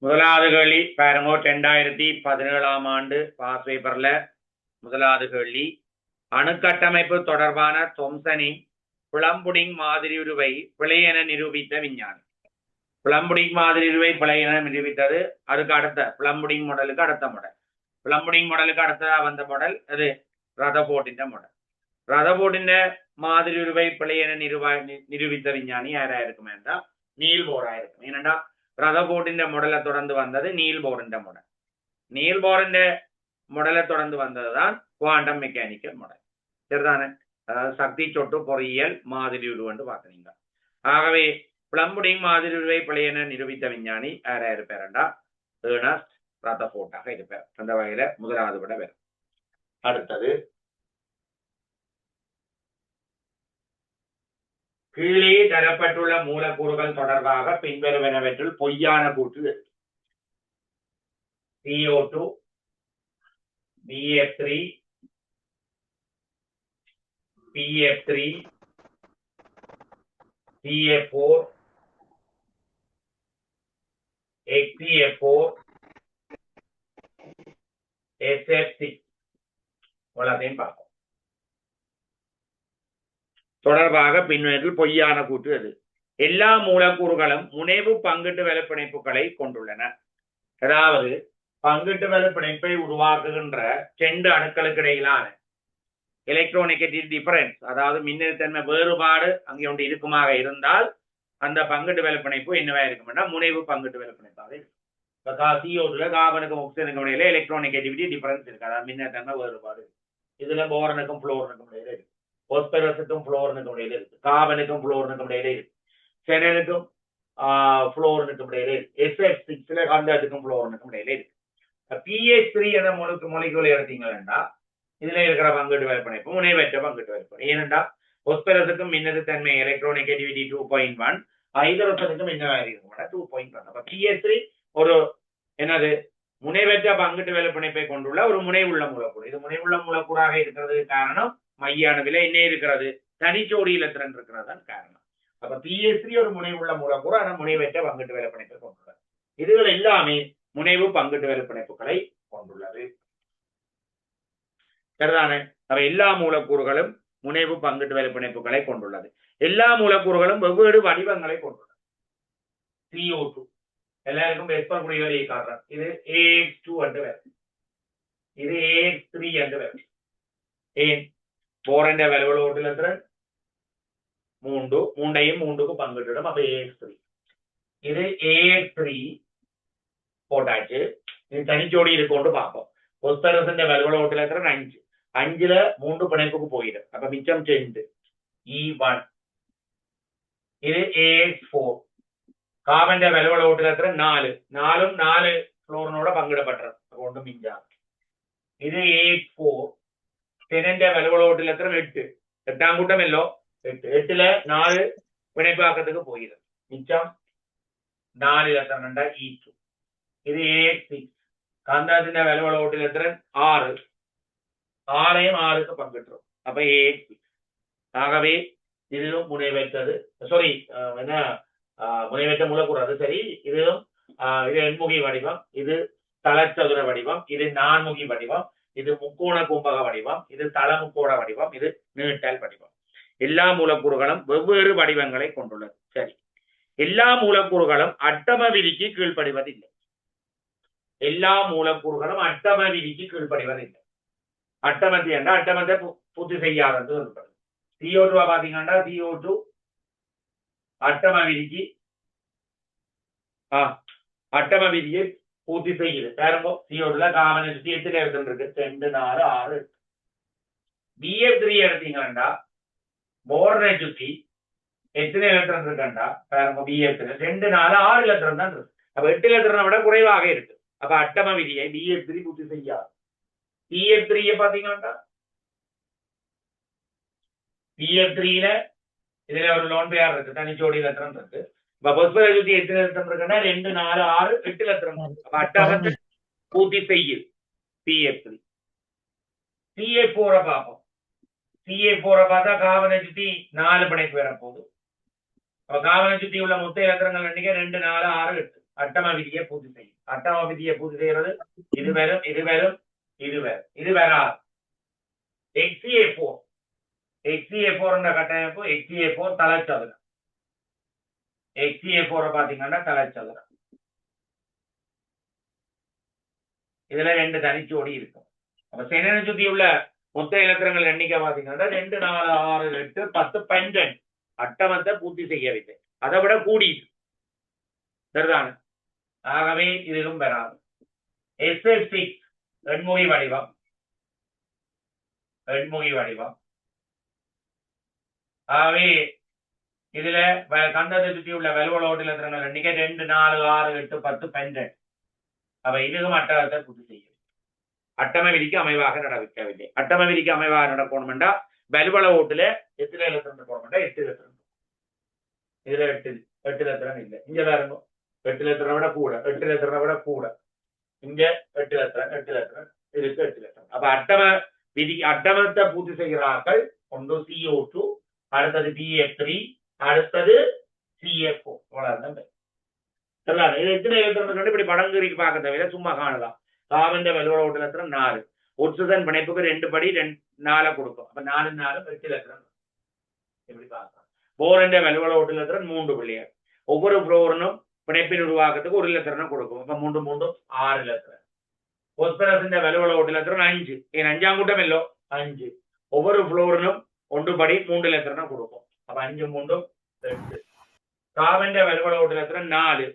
முதலாவது கேள்வி பாருங்க. 2017 ஆண்டு பாஸ் பேப்பர்ல முதலாவது கேள்வி, அணுக்கட்டமைப்பு தொடர்பான தொம்சனின் பிளம்புடிங் மாதிரி உருவை பிழை என நிரூபித்த விஞ்ஞானி. பிளம்புடிங் மாதிரி உருவை பிழை என நிரூபித்தது. அதுக்கு அடுத்த பிளம்புடிங் மாடலுக்கு அடுத்த மாடல். பிளம்புடிங் மாடலுக்கு அடுத்ததா வந்த மாடல் அது ரதபோர்டின் மாடல். ரதபோர்டின் மாதிரி உருவை பிழை என நிரூபித்த விஞ்ஞானி யாரா இருக்கும் என்றால் நீல் போரா இருக்கும். ஏனென்றா ரதபோர்டின் மாடலை தொடர்ந்து வந்தது நீல் போரின் மாடல். நீல் போரின் மாடலை தொடர்ந்து வந்ததுதான் குவாண்டம் மெக்கானிக்கல் மாடல். சரிதானே? அதாவது சக்தி சொட்டு பொறியியல் மாதிரி உருவன்று பார்க்குறீங்க. ஆகவே பிளம்புடிங் மாதிரி உருவை பிழை என நிரூபித்த விஞ்ஞானி யாரா இருப்பார்டா ஏர்னஸ்ட் ரதபோர்டாக இருப்பார். அந்த வகையில முதலாவது விட வரும். அடுத்தது, கீழே தரப்பட்டுள்ள மூலக்கூறுகள் தொடர்பாக பின்வருவனவற்றில் பொய்யான கூற்று. CO2, BF3, PF3, CF4, HCF4, SF6 எல்லாத்தையும் பார்ப்போம். தொடர்பாக பின்வரில் பொய்யான கூற்று அது. எல்லா மூலக்கூறுகளும் முனைவு பங்கிட்டு வலைப்பிணைப்புகளை கொண்டுள்ளன. அதாவது பங்கிட்டு வலைப்பிணைப்பை உருவாக்குகின்ற 2 அணுக்களுக்கு இடையிலான எலக்ட்ரோநெகட்டிவ் டிஃபரன்ஸ், அதாவது மின்னழுத்தன்மை வேறுபாடு அங்கே ஒன்று இருக்குமாக இருந்தால் அந்த பங்கிட்டு வலைப்பிணைப்பு என்னவா இருக்கும்னா முனைவு பங்கிட்டு வலைப்பிணைப்பாக இருக்கும். இப்போ CO2 கார்பனுக்கும் ஆக்சிஜனுக்கும் இடையில எலக்ட்ரோநெகட்டிவிட்டி டிஃபரன்ஸ் இருக்கு, அதாவது மின்னழுத்தன்மை வேறுபாடு. இதுல போரனுக்கும் புளோரனுக்கும் இடையில இருக்கு, பாஸ்பரஸுக்கும் புளோரனுக்கும் இடையில இருக்கு, கார்பனுக்கும் புளோரனுக்கும் இடையில இருக்கு, செனனுக்கும் புளோரனுக்கும் இடையில இருக்கு, SF6 காந்தத்துக்கும் புளோரனுக்கும் இடையில இருக்கு. PH3 என்ற மொலிகுலை எடுத்தீங்கன்னா இதுல இருக்கிற பங்கிட்டு வலைப்பிணைப்பு முனைவற்ற பங்கிட்டு வலைப்பிணைப்பு. ஏனென்றா பாஸ்பரஸுக்கும் மின்னழுத்தன்மை எலக்ட்ரோநெகட்டிவிட்டி 2.1, ஹைட்ரஜனுக்கும் என்ன இருக்கும் 2.1. அப்ப PH3 ஒரு என்னது முனைவற்ற பங்கிட்டு வலைப்பிணைப்பை கொண்டுள்ள ஒரு முனைவுள்ள மூலக்கூறு. இது முனைவுள்ள மூலக்கூறாக இருக்கிறது காரணம் மைய அணுவில என்ன இருக்கிறது, தனிச்சோடி இலத்திரன் இருக்கிறது தான் காரணம். அப்ப PH3 ஒரு முனைவுள்ள மூலக்கூறு, ஆனால் முனைவற்ற பங்கிட்டு வலைப்பிணைப்பை கொண்டுள்ளது. இதுகள் எல்லாமே முனைவு பங்கிட்டு வலைப்பிணைப்புகளை கொண்டுள்ளது. சரிதானே? அப்ப எல்லா மூலக்கூறுகளும் முனைவு பங்கிட்டு வலைப்பிணைப்புகளை கொண்டுள்ளது. எல்லா மூலக்கூறுகளும் வெவ்வேறு வடிவங்களை கொண்டுள்ளது. CO2 எல்லாருக்கும் வெப்பக்கூடிய வழியை காட்டுறேன். இது AX2 என்று வரும், இது AX3 என்று வரும். ஏன் போரண்ட வலுவலோட்டில் 3யும் 3க்கு பங்கிட்டுடும். அப்ப AX3, இது AX3 போட்டாச்சு. இது தனிச்சோடி இருக்கொண்டு பார்ப்போம். பொஸ்பரஸின் வலுவலோட்டில் 5, 5ல 3 பிணைப்புக்கு போயிடும். அப்ப மிச்சம் 2 E1. இது AX4 கார்பன் வலுவலோட்டில் 4, 4ம் 4 புளோரினோட பங்கிடப்பட்டது. ஒன்று மிஞ்சாது. இது AX4 செனண்ட வலுவலோட்டில் 8, 8ஆம் கூட்டம் எல்லோ 8, 8ல 4 பிணைப்பாக்கத்துக்கு போகிறது. மிச்சம் 4 2 E2. இது AX6 காந்தத்தின் வலுவலோட்டில் 6, 6ஐயும் 6க்கு பங்கிட்டுரும். அப்ப AX6. ஆகவே இதுவும் முனைவற்றது, சாரி என்ன முனைவற்ற மூலக்கூறு, அது சரி. இதுவும் இது எண்முகி வடிவம், இது தளச்சதுர வடிவம், இது நான்முகி வடிவம், இது முக்கோண கும்பக வடிவம், இது தள முக்கோண வடிவம், இது நீட்டல் வடிவம். எல்லா மூலக்கூறுகளும் வெவ்வேறு வடிவங்களை கொண்டுள்ளது. சரி, எல்லா மூலக்கூறுகளும் அட்டம விதிக்கு கீழ்ப்படிவதில்லை. எல்லா மூலக்கூறுகளும் அட்டம விதிக்கு கீழ்ப்படிவதில்லை. அட்டமத்தி என்ற அட்டமத்தை பூர்த்தி செய்யாதது இருப்பது. CO2 பாத்தீங்கன்னா CO2 அட்டம விதிக்கு அட்டம விதியை பூர்த்தி செய்யுது. பாருங்க, CO2 காமன் எத்தனை எலக்ட்ரான் இருக்கு, 2 4 6. BF3 எடுத்தீங்கன்னா போரனை சுத்தி எத்தனை எலக்ட்ரான் இருக்குண்டா பாருங்க, BF3 2 4 6 எலக்ட்ரான் தான் இருக்கு. அப்ப 8 எலக்ட்ரானை விட குறைவாக இருக்கு. அப்ப அட்டம விதியை BF3 பூர்த்தி செய்யாது. PF3 பாத்தீங்கன்னா PF3ல இதுல ஒரு லோன் பேர் இருக்கு, தனிச்சோடி எலக்ட்ரான் இருக்கு. பொஸ்பரஸ் சுத்தி எத்தனை எலக்ட்ரான் இருக்குன்னா 2 4 6 8 எலக்ட்ரான். அப்ப அட்டமத்தை பூர்த்தி செய்யுது PF3. CF4 பார்ப்போம். CF4 பார்த்தா கார்பனை சுத்தி 4 பிணைப்பு வரப்போகுது. அப்ப கார்பனை சுத்தி உள்ள மொத்த எலக்ட்ரான்கள் எண்ணிக்கை 2 4 6 8. அட்டம விதியை பூர்த்தி செய்யும். அட்டம விதியை பூர்த்தி செய்யறது இது வரும், இது வரும், இது வரும், இது வராது. XCA4 XCA4 என்ற கட்டமைப்பு XCA4 தலைச்சதுரம். XCA4 பாத்தீங்கன்னா தலைச்சதுரம். இதுல 2 தனிச்சோடி இருக்கும். அப்ப செனனை சுத்தி உள்ள மொத்த இலத்திரங்கள் எண்ணிக்கை பாத்தீங்கன்னா 2 4 6 8 10 12 அட்டமத்தை பூர்த்தி செய்யவில்லை. அதை விட கூடி சரிதான. ஆகவே இதுவும் பெறாது. SF6 எண்முகி வடிவம். எண்முகி வடிவம். ஆகவே இதுல கந்தத்தை சுற்றி உள்ள வெல்வலோட்டு இலத்திரங்கள் எண்ணிக்கை 2 4 6 8 10 12. அவை இதுவும் அட்டகத்தை பூர்த்தி செய்யவில்லை. அட்டம விதிக்கு அமைவாக நடக்கவில்லை. அட்டம விதிக்கு அமைவாக நடக்கணும் என்றா வலுவள ஓட்டுல எத்தனை இலத்திரம் போடணும்டா 8 இலத்திரம். இதுல 8 இலத்திரம் இல்லை. இங்க பாருங்க 8 இலத்திரம் விட கூட, 8 இலத்திரம் விட கூட. இங்க 8 இலத்திரம் இதுக்கு 8 இலத்திரம். அப்ப அட்டம விதி அட்டமத்தை பூர்த்தி செய்கிறார்கள். ஒன்று CO2, அடுத்தது PF3, அடுத்தது CF4. இது எத்தனை இலத்திரம் இப்படி படங்குறிக்கு பார்க்க தவிர சும்மா காணலாம். காவந்த வலுவள ஓட்டு இலத்திரம் 4. ஒட்சிஜன் பிணைப்புக்கு 2 படி 4 கொடுக்கும். அப்ப 4 4 8 இலத்திரம் இப்படி பார்க்கலாம். போரண்ட வலுவள ஓட்டு இலத்திரம் 3 புள்ளிகள். ஒவ்வொரு புளோரனும் பிணைப்பின் உருவாக்கத்துக்கு 1 இலத்திரம் கொடுக்கும். அப்ப 3 3 6 இலத்திரம். பொஸ்பரஸிന്റെ வலுவள ஓட்டு இலத்திரம் 5. ஏன் 5ஆம் கூட்டம் இல்லோ 5. ஒவ்வொரு புளோரனும் 1 படி 3 இலத்திரம் கொடுக்கும். அப்ப 5 3 8. காவந்த வலுவள ஓட்டு இலத்திரம் 4.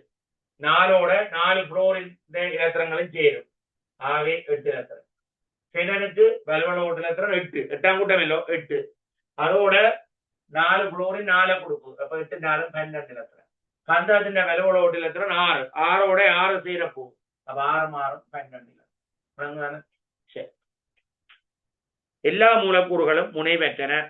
4ஓட 4 புளோரின் இலத்திரங்களும் சேரும். ஆகவே 8 இலத்திரம். செனனுக்கு வலுவள ஓட்டு இலத்திரம் 8. 8ஆம் கூட்டம் இல்லோ 8. அதோட 4 புளோரின் 4 கொடுக்கும். அப்ப 8 4 12 இலத்திரம். கந்தகத்தின் வலுவள ஓட்டு இலத்திரம் 6. 6ஓட 6 சேரப்போ. அப்ப 6 6 12 இலத்திரம். சரி. எல்லா மூலக்கூறுகளும் முனை பெற்றன.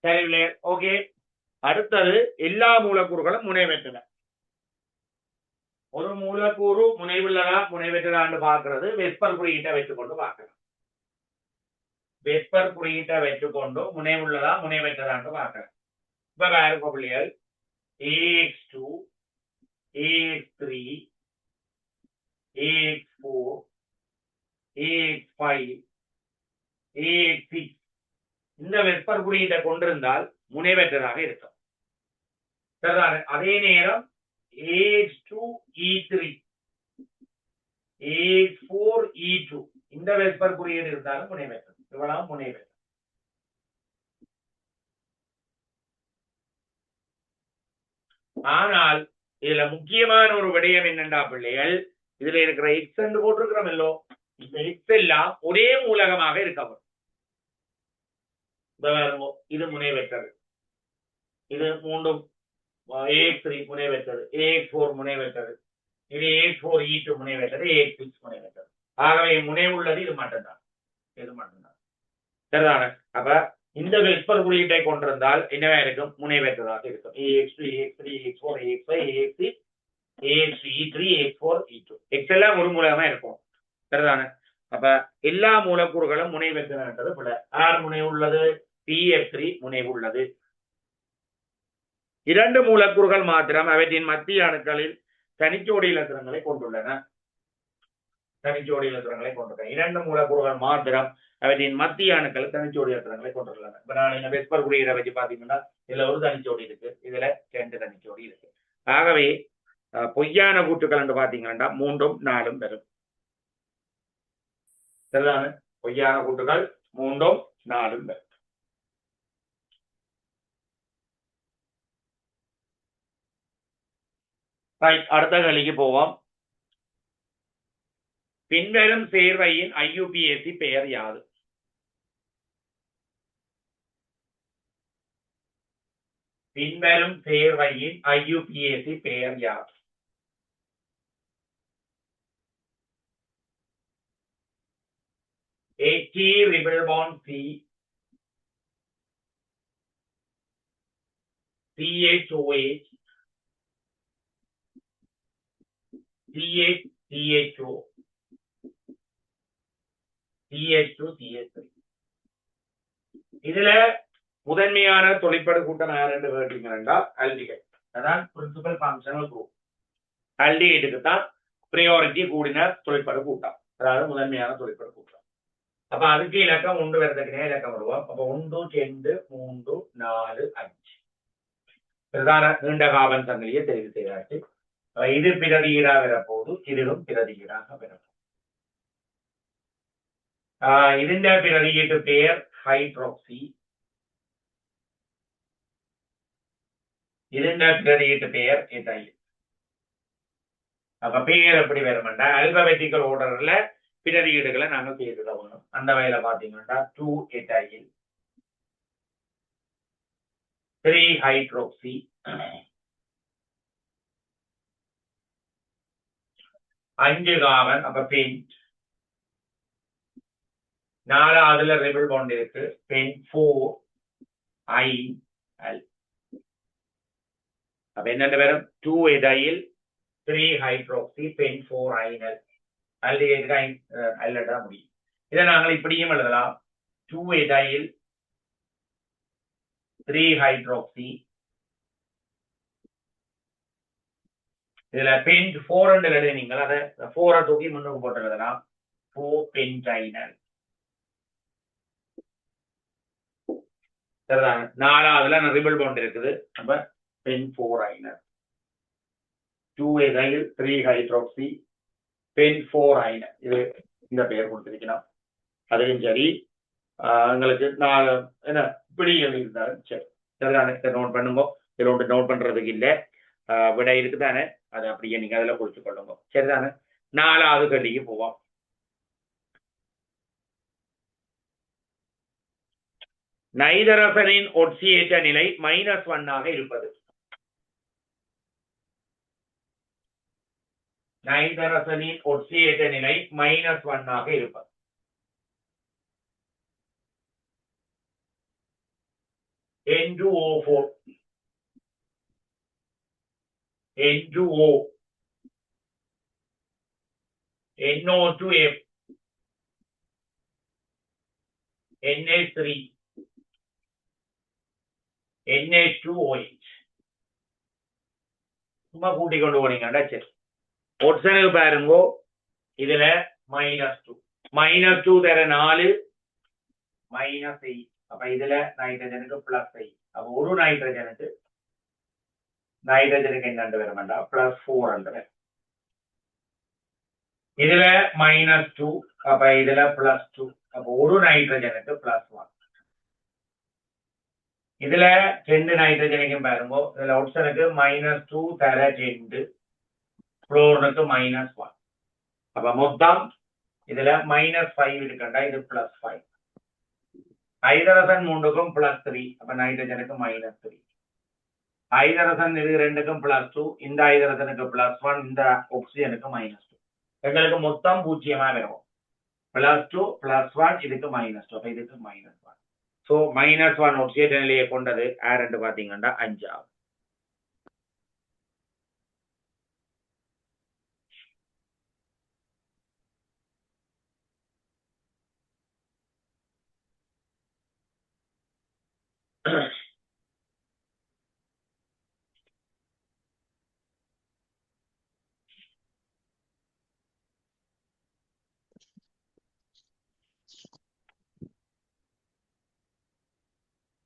சரி, ஓகே. அடுத்தது எல்லா மூலக்கூறுகளும் முனை பெற்றன. ஒரு மூலக்கூறு முனைவுள்ளதா முனைவெற்றதான்னு பார்க்கிறது வெப்பர் குறியீட்டை வச்சுக்கொண்டு பார்க்கலாம். வெப்பர் குறியீட்டை வச்சுக்கொண்டு முனைவுள்ளதா முனைவெற்றதான்னு பார்க்கலாம். இப்ப வேற பிள்ளைகள் AX2, AX3, AX4, AX5, AX6 இந்த வெப்பர் குறியீட்டை கொண்டிருந்தால் முனைவெற்றதாக இருக்கும். அதே நேரம் AX2E3, AX4E2 இந்த வெப்பர் குறியீடு இருந்தாலும் முனைவெற்றது. இவ்வளவு முனைவெற்றது. ஆனால் இதுல முக்கியமான ஒரு விடயம் என்னண்டா பிள்ளைகள், இதுல இருக்கிற எக்ஸ் என்று போட்டிருக்கிறோம் இல்லோ, இந்த எக்ஸ் எல்லாம் ஒரே மூலகமாக இருக்கணும். இது முனைவெற்றது. இது மூன்றும் AX3 முனைவெற்றது, AX4 முனைவெற்றது, இது AX4E2 முனைவெற்றது, AX6 முனைவெற்றது. ஆகவே முனைவுள்ளது இது மட்டும்தான். இது மட்டும்தான். சரிதான? அப்ப இந்த வெப்பர் குறியீட்டை கொண்டிருந்தால் என்னவா இருக்கும்? முனைவெற்றதாக இருக்கும். AX2, AX3, AX4, AX5, AX6, AX3, AX4, E2 X எல்லாம் ஒரு மூலகமா இருக்கும். சரிதான? அப்ப எல்லா மூலக்கூறுகளும் முனைவெற்றது போல. ஆர் முனை உள்ளது? PF3 முனைவு உள்ளது. 2 மூலக்கூறுகள் மாத்திரம் அவற்றின் மத்திய அணுக்களில் தனிச்சோடி இலத்திரங்களை கொண்டுள்ளன. 2 மூலக்கூறுகள் மாத்திரம் அவற்றின் மத்திய அணுக்கள் தனிச்சோடி ஏற்றங்களை கொண்டுள்ளன. இப்ப நான் இந்த வெஸ்பர் குடியீரை வச்சு பாத்தீங்கன்னா இதுல ஒரு தனிச்சோடி இருக்கு, இதுல 2 தனிச்சோடி இருக்கு. ஆகவே பொய்யான கூட்டுக்கள் என்று பாத்தீங்கன்னா 3ம் 4ம் வரும். சரிதானே? பொய்யான கூட்டுகள் 3ம் 4ம் வரும். அடுத்த கேள்விக்கு போவோம். பின்வரும் சேர்வையின் IUPAC பெயர் யாது? பின்வரும் சேர்வையின் IUPAC பெயர் யாது? AT ribbon bond C, CHOH, CHCHO, CH2 CH3. இதுல முதன்மையான தொழிற்படு கூட்டம் யார் என்று கேட்டீங்கன்னா ஆல்டிகைட். அதான் பிரின்சிபல் ஃபங்க்ஷனல் குரூப். ஆல்டிகைட்டுக்கு தான் பிரியாரிட்டி கூடின தொழிற்படு கூட்டம், அதாவது முதன்மையான தொழிற்படு கூட்டம். அப்ப அதுக்கு இலக்கம் 1 வரதுக்குனே இலக்கம் விடுவோம். அப்ப 1 2 3 4 5 பிரதான நீண்ட காபன் சங்கிலியை தெரிவு செய்தாச்சு. இது பிரதியீடாக வரப்போது, இதுவும் பிரதியீடாக வரப்போகுது. ഇതിന്റെ பிரதியீட்டு பெயர் ஹைட்ராக்சி. ഇതിന്റെ பிரதியீட்டு பெயர் எதைல். அப்ப பெயர் எப்படி வரும்னா அல்பபெட்டிக்கல் ஆர்டர்ல பிரதியீடுகளை நாங்க தேர்ந்தெடுக்கணும். அந்த வகையில பாத்தீங்கன்னா 2 எதைல், 3 ஹைட்ராக்சி, 5 கார்பன், அப்ப பென்ட். 4வதுல ரிபிள் பாண்ட் இருக்கு, பென்ட் 4 IL. அப்ப என்னென்ன வரும்? 2 எதைல், 3 ஹைட்ராக்சி, பென்ட் 4 IL. ஆல்டிகைட்டுக்கு அல்லடா முடியும். இதை நாங்கள் இப்படியும் எழுதலாம். 2 எதைல், 3 ஹைட்ராக்சி, இதுல பென்ட் 4 எழுதுனீங்க, அதை 4 தூக்கி முன்னுக்கு போட்டு எழுதலாம். 4 பென்டைனல். சரிதாங்க? 4வதுல ரிபிள் பாண்ட் இருக்குது, அப்ப பென்ட் 4 ஐனர். 2 எதைல், 3 hydroxy, pent 4 ஐனர். இது இந்த பெயர் கொடுத்திருக்கணும். அதுவும் சரி. எங்களுக்கு நான் என்ன இப்படி எழுதியிருந்தாலும் சரி. சரிதானே? இதை நோட் பண்ணுங்க. இதில் நோட் பண்றதுக்கு இல்லை, விட இருக்குதானே, அதை அப்படியே நீங்க அதில் குறிச்சு கொள்ளுங்க. சரிதானே? 4வது கேள்விக்கு போவோம். நைதரசனின் ஒட்சியேற்ற நிலை -1 இருப்பது. நைதரசனின் ஒட்சியேற்ற நிலை -1 இருப்பது. N2O4, N2O, NO2F, NH3, NH2OH. சும்மா கூட்டி கொண்டு போனீங்கன்னா சரி. ஒட்சனுக்கு பாருங்கோ, இதுல -2, -2 தர 4 -8. அப்ப இதுல நைட்ரஜனுக்கு +8. அப்ப ஒரு நைட்ரஜனுக்கு என்னண்டு வர வேண்டாம், +4. இதுல -2, அப்ப இதுல +2. அப்ப ஒரு நைட்ரஜனுக்கு +1. இதுல 2 நைட்ரஜனுக்கும் பாருங்க, இதுல ஒட்சனுக்கு -2 தர 2, புளோரினுக்கு -1. அப்ப மொத்தம் இதுல -5 இருக்கண்டா, இது +5. ஹைட்ரஜன் 3க்கும் +3, அப்ப நைட்ரஜனுக்கு -3. ஹைட்ரஜன் இது 2க்கும் +2, இந்த ஹைட்ரஜனுக்கு +1, இந்த ஆக்சிஜனுக்கு -2. எங்களுக்கு மொத்தம் 0 வரும். +2 +1, இதுக்கு -2, அப்ப இதுக்கு -1. சோ -1 ஒட்சியேற்ற நிலையை கொண்டது யாருன்னு பாத்தீங்கன்னா 5 ஆகும்.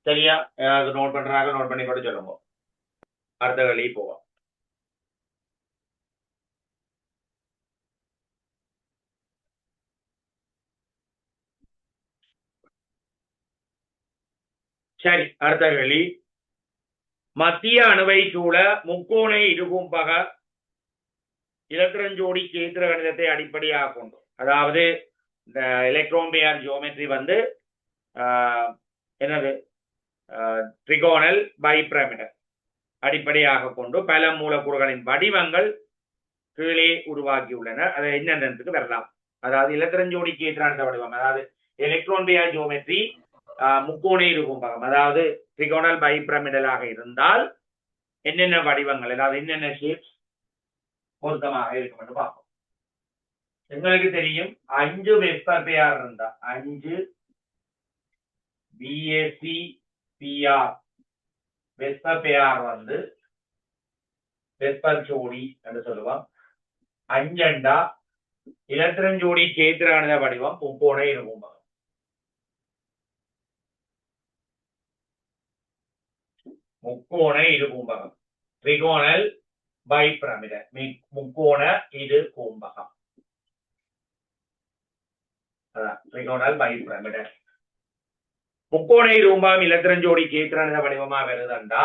சரியா? ஏதாவது நோட் பண்றாங்க, நோட் பண்ணி கூட சொல்லுங்க. அடுத்த கேள்வி போவோம். சரி, அடுத்த கேள்வி. மத்திய அணுவை சூழ முக்கோண இருகும்பக இலத்திரஞ்சோடி கேத்திர கணிதத்தை அடிப்படையாக கொண்டு, அதாவது இந்த எலக்ட்ரான் பேர் ஜியோமெட்ரி வந்து என்னது ட்ரிகோனல் பைபிரமிடல் அடிப்படையாக கொண்டு பல மூலக்கூறுகளின் வடிவங்கள் கீழே உருவாக்கியுள்ளன. அதை என்னென்னத்துக்கு வரலாம். அதாவது இலத்திரஞ்சோடி கேத்திரான வடிவம், அதாவது எலக்ட்ரான் பேர் ஜியோமெட்ரி முக்கோண இருகும்பகம், அதாவது ட்ரிகோனல் பைபிரமிடலாக இருந்தால் என்னென்ன வடிவங்கள், அதாவது என்னென்ன ஷேப்ஸ் பொருத்தமாக இருக்கும் என்று பார்ப்போம். எங்களுக்கு தெரியும் 5 வெக்டர் பேர் இருந்தா 5 பிஏசி பிஆர் வெக்டர் பேர் வந்து வெக்டர் ஜோடி என்று சொல்லுவோம். 5 இலத்திரஞ்சோடி கேத்திரான வடிவம் முக்கோண இருகும்பகம். முக்கோண இருகும்பகம் ட்ரிகோனல் பைபிரமிடல், முக்கோண இரு கும்பகம், ட்ரிகோனல் பைபிரமிடல். முக்கோண இருகும்பகம் இலத்திரஞ்சோடி கேத்திரான வடிவமா வருதுண்டா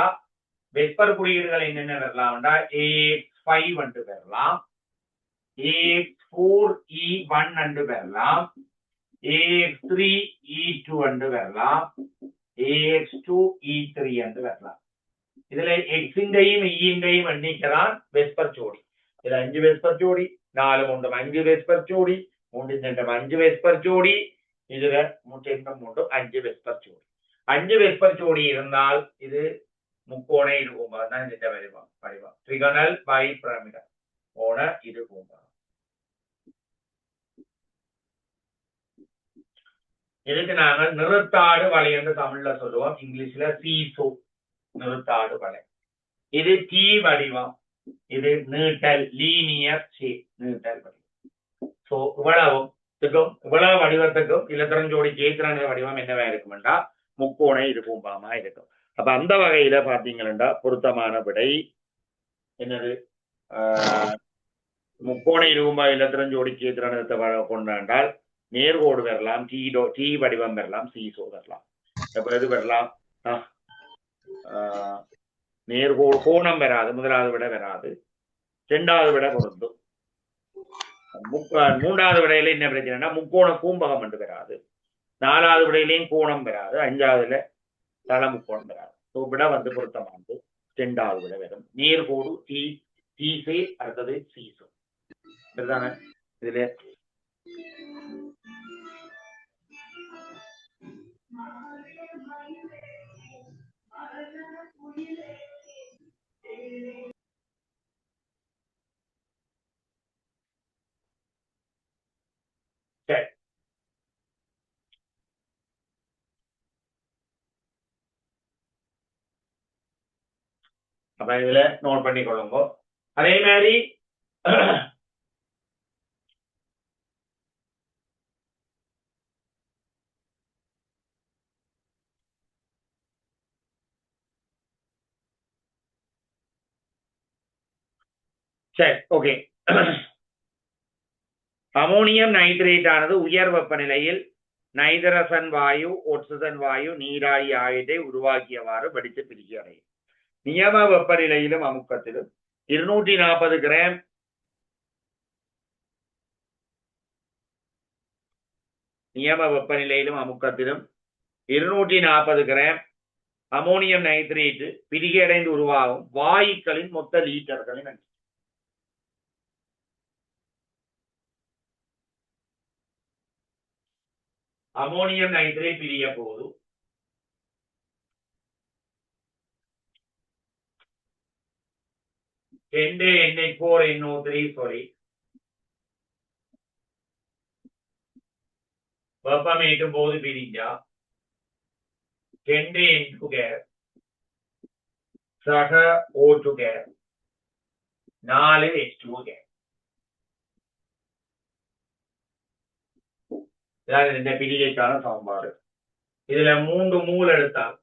வெப்பர் குறியீடுகள் என்னென்ன வரலாம்டா AX5 வந்து வரலாம், AX4E1 வந்து வரலாம், AX3E2 வந்து வரலாம், AX2E3 வந்து வரலாம். இதுல எக்ஸிண்டையும் ஈண்டையும் எண்ணிக்கிறான் வெஸ்பர் ஜோடி. இதுல 5 வெஸ்பர் ஜோடி, 4 3 5 வெஸ்பர் ஜோடி, 3 2 5 வெஸ்பர் ஜோடி, இதுல 3 3 5 வெஸ்பர் ஜோடி. 5 வெஸ்பர் ஜோடி இருந்தால் இது முக்கோண இருகும்பகம் தான் இந்த வடிவம். ட்ரிகோனல் பைபிரமிடல் கோண இருகும்பகம். இதுக்கு நாங்கள் நிறுத்தாடு வலை என்று தமிழ்ல சொல்லுவோம், இங்கிலீஷ்ல சீசோ நிறுத்தாடு வலை. இது டி வடிவம், இது நீட்டல் லீனியர் ஷேப், நீட்டல் வடிவம். சோ இவ்வளவு வடிவத்துக்கும் இலத்திரஞ்சோடி கேத்திரான வடிவம் என்னவா இருக்கும்டா முக்கோண இருகும்பகமா இருக்கும். அப்ப அந்த வகையில பாத்தீங்கன்னா பொருத்தமான விடை என்னது, முக்கோண இருகும்பக இலத்திரஞ்சோடி கேத்திரானத்தை கொண்டாண்டால் நேர்கோடு வரலாம், டி வடிவம் வரலாம், சீசோ வரலாம். அப்ப எது வரலாம், நேர்கோடு கோணம் வராது, முதலாவது விட வராது, 2வது விட பொருந்தும். 3வது விடையில என்ன பிரச்சனைனா முக்கோண கூம்பகம் என்று வராது, 4வது விடையிலையும் கோணம் வராது, 5வதுல தள முக்கோணம் வராது. விட வந்து பொருத்தமானது 2வது விட வரும். நேர்கோடு டீசே அடுத்தது சீசோ. இதுதானே இதுல சரி. அப்ப இதுல நோட் பண்ணி கொள்ளுங்க. அதே மாதிரி சரி, ஓகே. அமோனியம் நைட்ரேட் ஆனது உயர் வெப்பநிலையில் நைதரசன் வாயு, ஒட்சிஜன் வாயு, நீராவி ஆகியதை உருவாக்கியவாறு வெடித்து பிரிச்சு அடையும். நியம வெப்பநிலையிலும் அமுக்கத்திலும் 240 கிராம் நியம வெப்பநிலையிலும் அமுக்கத்திலும் 240 கிராம் அமோனியம் நைட்ரேட் பிரிகையடைந்து உருவாகும் வாயுக்களின் மொத்த லீட்டர்களின் எண்ணிக்கை. அமோனியம் நைட்ரேட் பிரிய போது NH4NO3 சொல்லி வெப்பமேற்றும் போது பிரிஞ்சா 2N2 கேஸ் சக O2 கேஸ் 4H2O கேஸ். இதான் இந்த பிரிகைக்கான சமன்பாடு. இதுல 3 மூல் எடுத்தால்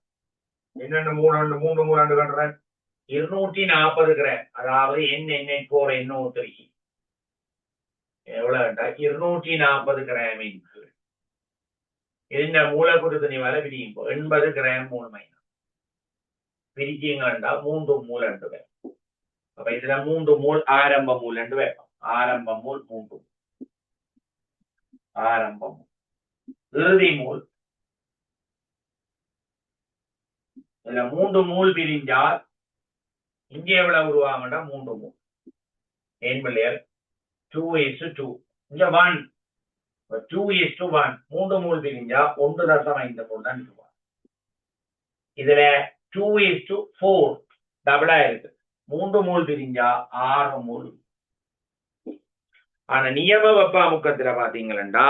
என்னென்ன மூன்று மூணு கண்டுறேன் 240 கிராம், அதாவது NNH4NO3 எவ்வளவுண்டா 240 கிராம். ഇതിന്റെ മൂലക്കുരുത്തിന് വല പിരിയുമ്പോൾ 80 ഗ്രാം മൂൾ മൈന പിരിച്ചിങ്ങണ്ട 3 മൂൾ ഉണ്ട് വേണം. അപ്പൊ ഇതിലെ 3 മൂൾ ആരംഭ മൂൾ ഉണ്ട് വേണം. ആരംഭ മൂൾ 3 ആരംഭ മൂൾ ഇറുതി മൂൾ இதுல 3 மூல் பிரிஞ்சால் இங்கே எவ்வளவு உருவாங்கடா 3 மூல் ஏன் பிள்ளையர் 2:2 இங்க 1 2:1 3 மூல் பிரிஞ்சா 1.5 மூல் தான் இருக்கும். இதுல 2:4 டபுளா இருக்கு. 3 மூல் பிரிஞ்சா 6 மூல். ஆனா நியம வெப்ப அமுக்கத்துல பாத்தீங்கன்னா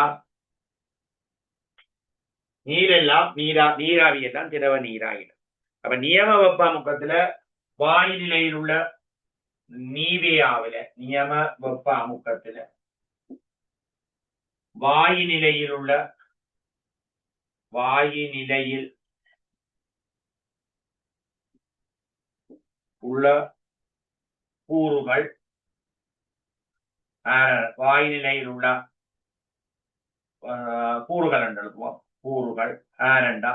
நீரெல்லாம் நீராவியெல்லாம் திரவ நீராகிடும். அப்ப நியம வெப்ப அமுக்கத்துல வாயு நிலையில் உள்ள நீவேயாவில நியம வெப்ப அமுக்கத்துல வாயு நிலையில் உள்ள கூறுகள் வாயு நிலையில் உள்ள கூறுகள் என்று எழுதுவோம். கூறுகள் ஆரண்டா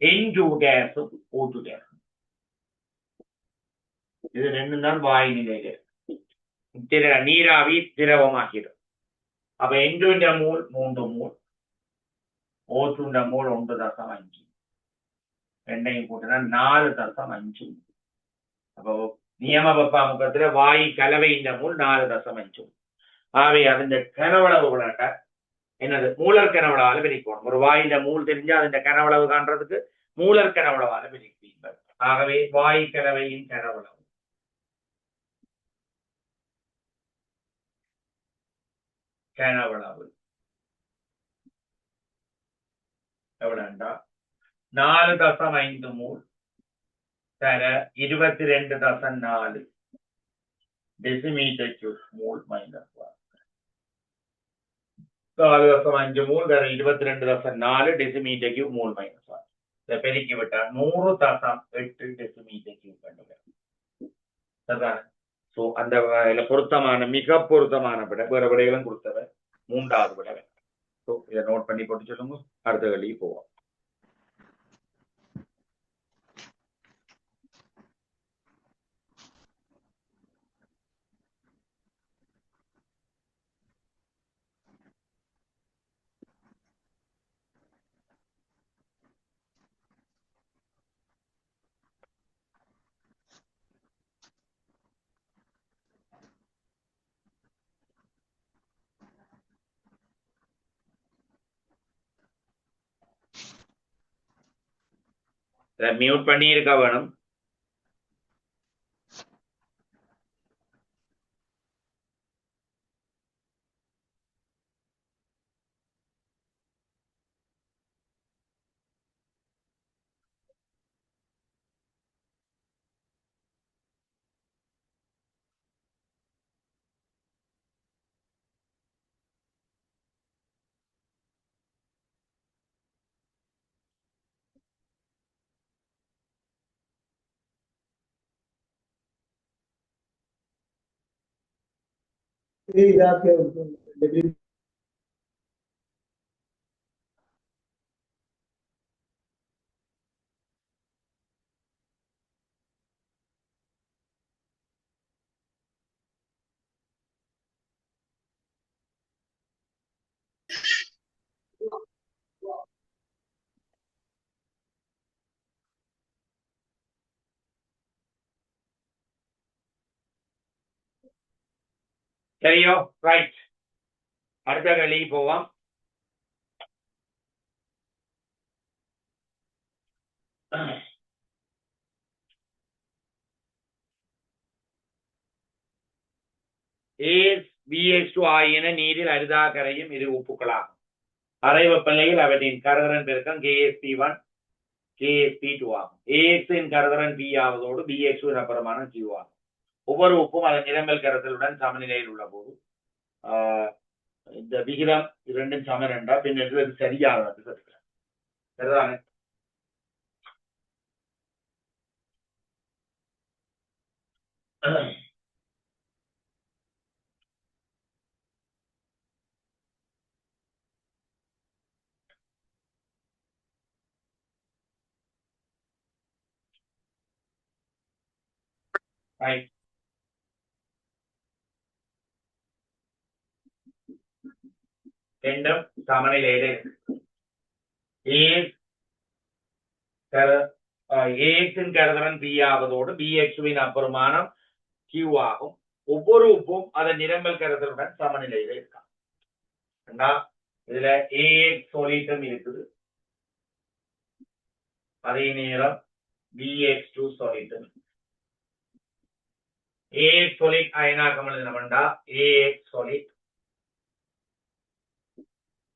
N2 கேஸும் O2 கேஸும் இது ரெண்டும் தான் வாயு நிலையில நீராவி திரவமாகிடும். அப்ப N2 மூல் 3 மூல் O2 மூல் 1.5 ரெண்டையும் கூட்டினா 4.5. அப்போ நியம வெப்ப அமுக்கத்துல வாயு கலவையின் மூல் 4.5. ஆகவே അതിന്റെ கனவளவு விளையாட்ட என்னது மூலர் கனவளவால பிரிக்கணும். ஒரு வாயில மூல் தெரிஞ்சா അതിന്റെ கனவளவு காண்றதுக்கு மூலர் கனவளவால பிரிப்பீர்கள். ஆகவே வாயு கலவையின் கனவளவு எவ்வளவுண்டா 4.5 மூல் தர 22.4 டெசிமீட்டர் கியூப் மூல் மைனஸ் 4.5 மூல் தர 22.4 டெசிமீட்டர் கியூப் மூல் மைனஸ் 1. இதை பெருக்கி விட்டால் 100.8 டெசிமீட்டர் கியூப் கண்டுபிடிக்கும். சோ அந்த பொருத்தமான மிக பொருத்தமான விட வேற விடைகளும் கொடுத்தவர் 3வது விட. ஸோ இதை நோட் பண்ணி போட்டு சொல்லுங்க. அடுத்த கேள்விக்கு போவோம். மியூட் பண்ணி இருக்க வேணும். சரியோ? ரைட். அடுத்த கேள்விக்கு போவோம். BH2 ஆகியன நீரில் அரிதாக கரையும் இரு உப்புக்களாகும். அறை வெப்பநிலையில் அவற்றின் கரதிறன் பெருக்கம் KSP1 KSP2 ஆகும். AX கரதிறன் P ஆவதோடு BH2 எனப்படுமான Q ஆகும். ஒவ்வொரு உப்பும் அதன் நிரம்பல் கரைசலுடன் சமநிலையில் உள்ள போது இந்த விகிதம் இரண்டும் சமன் என்றால் பின்னர் சரியாக சரிதானே? Right. രണ്ടും സമനിലയില് ஏஎக்ஸின் கருதுறன் பி ஆவதோடு பிஎக்ஸுவின் அப்பெருமானம் கியூ ஆகும். ஒவ்வொரு உப்பும் அதன் நிரம்பல் கருதலுடன் சமநிலையில இருக்கான். இதுல ஏஎக்ஸ் சொல்லிட்டும் இருக்குது, அதே நேரம் பிஎக்ஸ்2 சொல்லிட்டும். ஏஎக்ஸ் சொல்லிட் அயனாக்கம் எழுதினோம்டா ஏஎக்ஸ் சொல்லிட்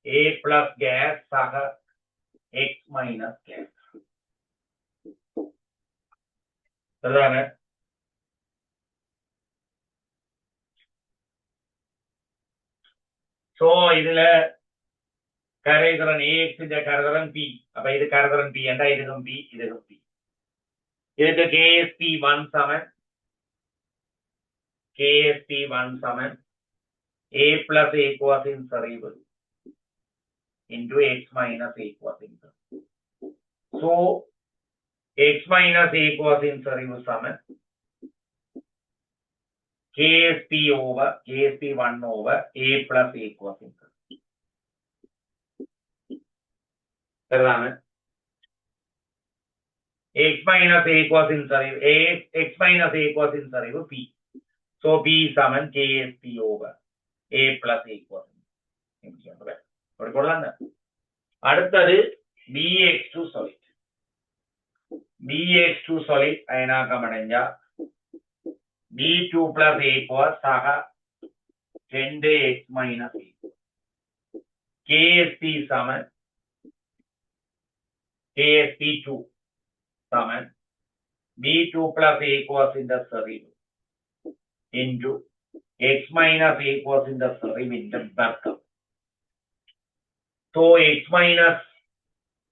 A plus gas சக x minus gas. சரிதானே? சோ இதுல கரைதிறன் AX இந்த கரைதிறன் P. அப்ப இது கரைதிறன் P என்றா இதுக்கும் P இதுக்கும் P. இதுக்கு KSP1 Saman KSP1 Saman A plus A cosine சரிவு into x minus A cosine. So x minus A cosine சரிவு சமன் KSP1 over A plus A cosine. சரிதானே? x minus A cosine சரிவு x minus A cosine சரிவு P. So P Saman KSP over A plus A cosine. அடுத்தது BX2 solid. BX2 solid அயனாக்கம் அடைஞ்சா B2 plus A cos சக 2x minus A. KSP Saman KSP2 Saman B2 plus A cos இந்த சரிவு into x minus A cos இந்த சரிவின் வர்க்கம். So x minus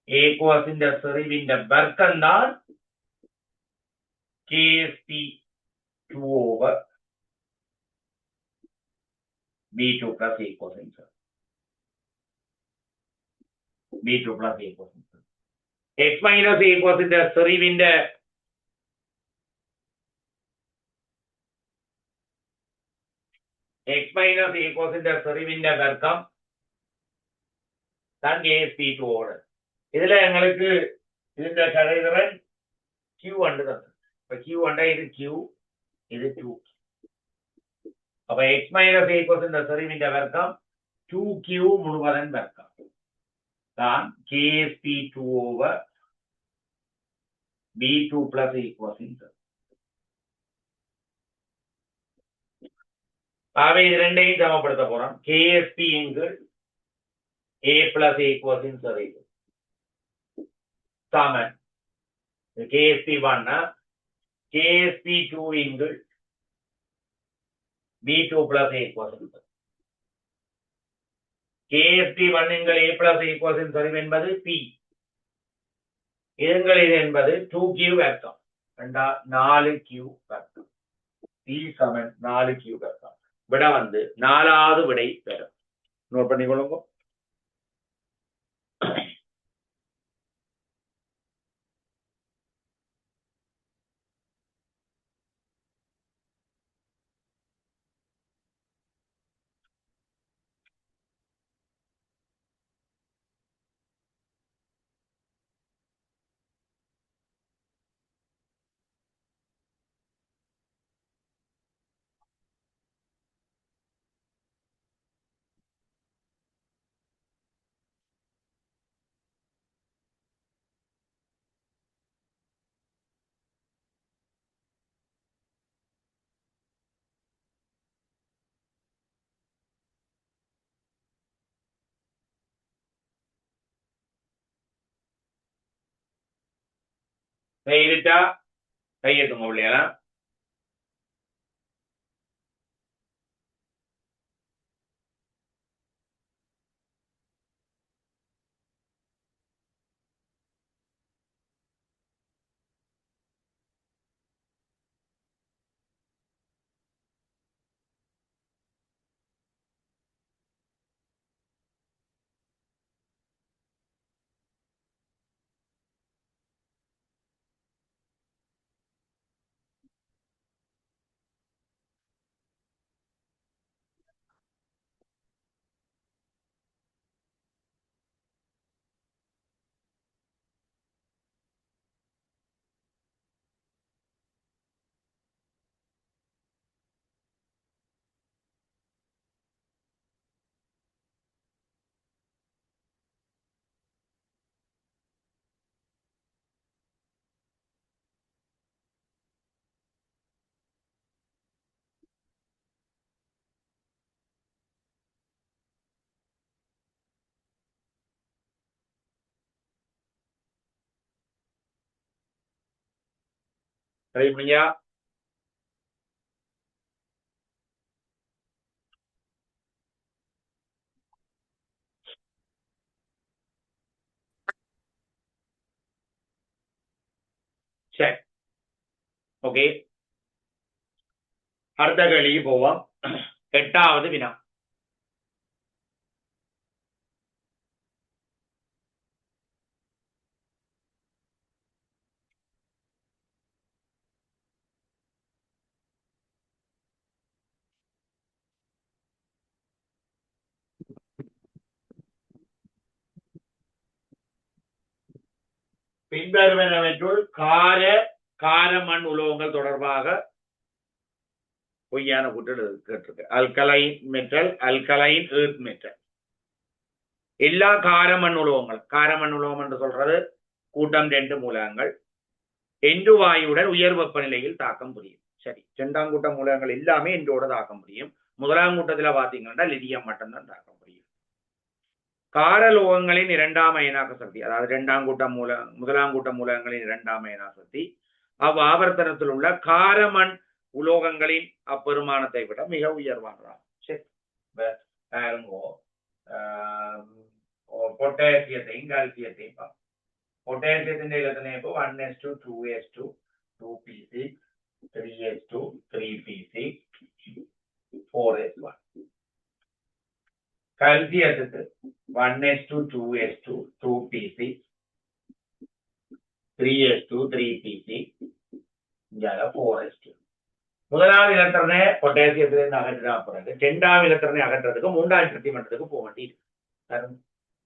A cos இந்த சரிவின் வர்க்கம் தான் KSP2 over B2 plus A cos B2 plus A cos x minus A cos இந்த சரிவின் x minus A cos இந்த சரிவின் வர்க்கம் தான் KSP2 ஓட. இதுல எங்களுக்கு இந்த கரைதிறன் Q1 தான். இப்ப Q1 இது Q இது 2. அப்ப x minus A cos இந்த சரிவின் வர்க்கம் 2Q முழுவதன் வர்க்கம் தான் KSP2 over B2 plus A cos. ஆகவே இது ரெண்டையும் சமப்படுத்த போறோம். KSP என்கள் A plus A cosine சரிவு சமன் KSP1 KSP2 என்கள் B2 plus A cosine. KSP1 என்கள் A plus A cosine சரிவு என்பது P. இது என்பது 2Q வர்க்கம் 4Q வர்க்கம். P சமன் 4Q வர்க்கம். விட வந்து 4வது விடை பெறும். நோட் பண்ணிக்கொள்ளுங்க. கையிட்டா கையெழுத்துங்க இல்லையா? சரி முடிஞ்சா சரி ஓகே அடுத்த கேள்விக்கு போவோம் 8வது வினா பின்வருவனவற்றுள் கார மண் உலோகங்கள் தொடர்பாக பொய்யான கூட்டல் கேட்டிருக்கு. Alkaline metal, alkaline earth metal. எல்லா காரமண் உலோகம் என்று சொல்றது கூட்டம் 2 மூலகங்கள் எண்டு வாயுடன் உயர் வெப்பநிலையில் தாக்கம் புரியும். சரி, 2ஆம் கூட்ட மூலகங்கள் எல்லாமே எண்டோட தாக்கம் புரியும். 1ஆம் கூட்டத்துல பாத்தீங்கன்னா லிதியம் மட்டும்தான் தாக்கம் புரியும். காரலோகங்களின் 2ஆம் அயனாக்க சக்தி, அதாவது 2ஆம் கூட்ட 1ஆம் கூட்ட மூலகங்களின் 2ஆம் அயனாக்க சக்தி அவ்வாவர்த்தனத்தில் உள்ள காரமண் உலோகங்களின் அப்பெருமானத்தை விட மிக உயர்வானதாகும். சரி, பொட்டாசியத்தையும் கால்சியத்தையும் பார்ப்போம். பொட்டாசியத்தின் இலக்கணம் 1s2 2s2 2p6 3s2 3p6 4s1. கால்சியத்துக்கு 1s2 2s2 2p6 3s2 3p6 4s2. முதலாவது இலத்திரனை பொட்டாசியத்திலிருந்து அகற்றினா பிறகு 2ஆம் இலத்திரனை அகற்றுறதுக்கு 3ஆம் ட்ரீட்மெண்ட்டுக்கு போக வேண்டியது.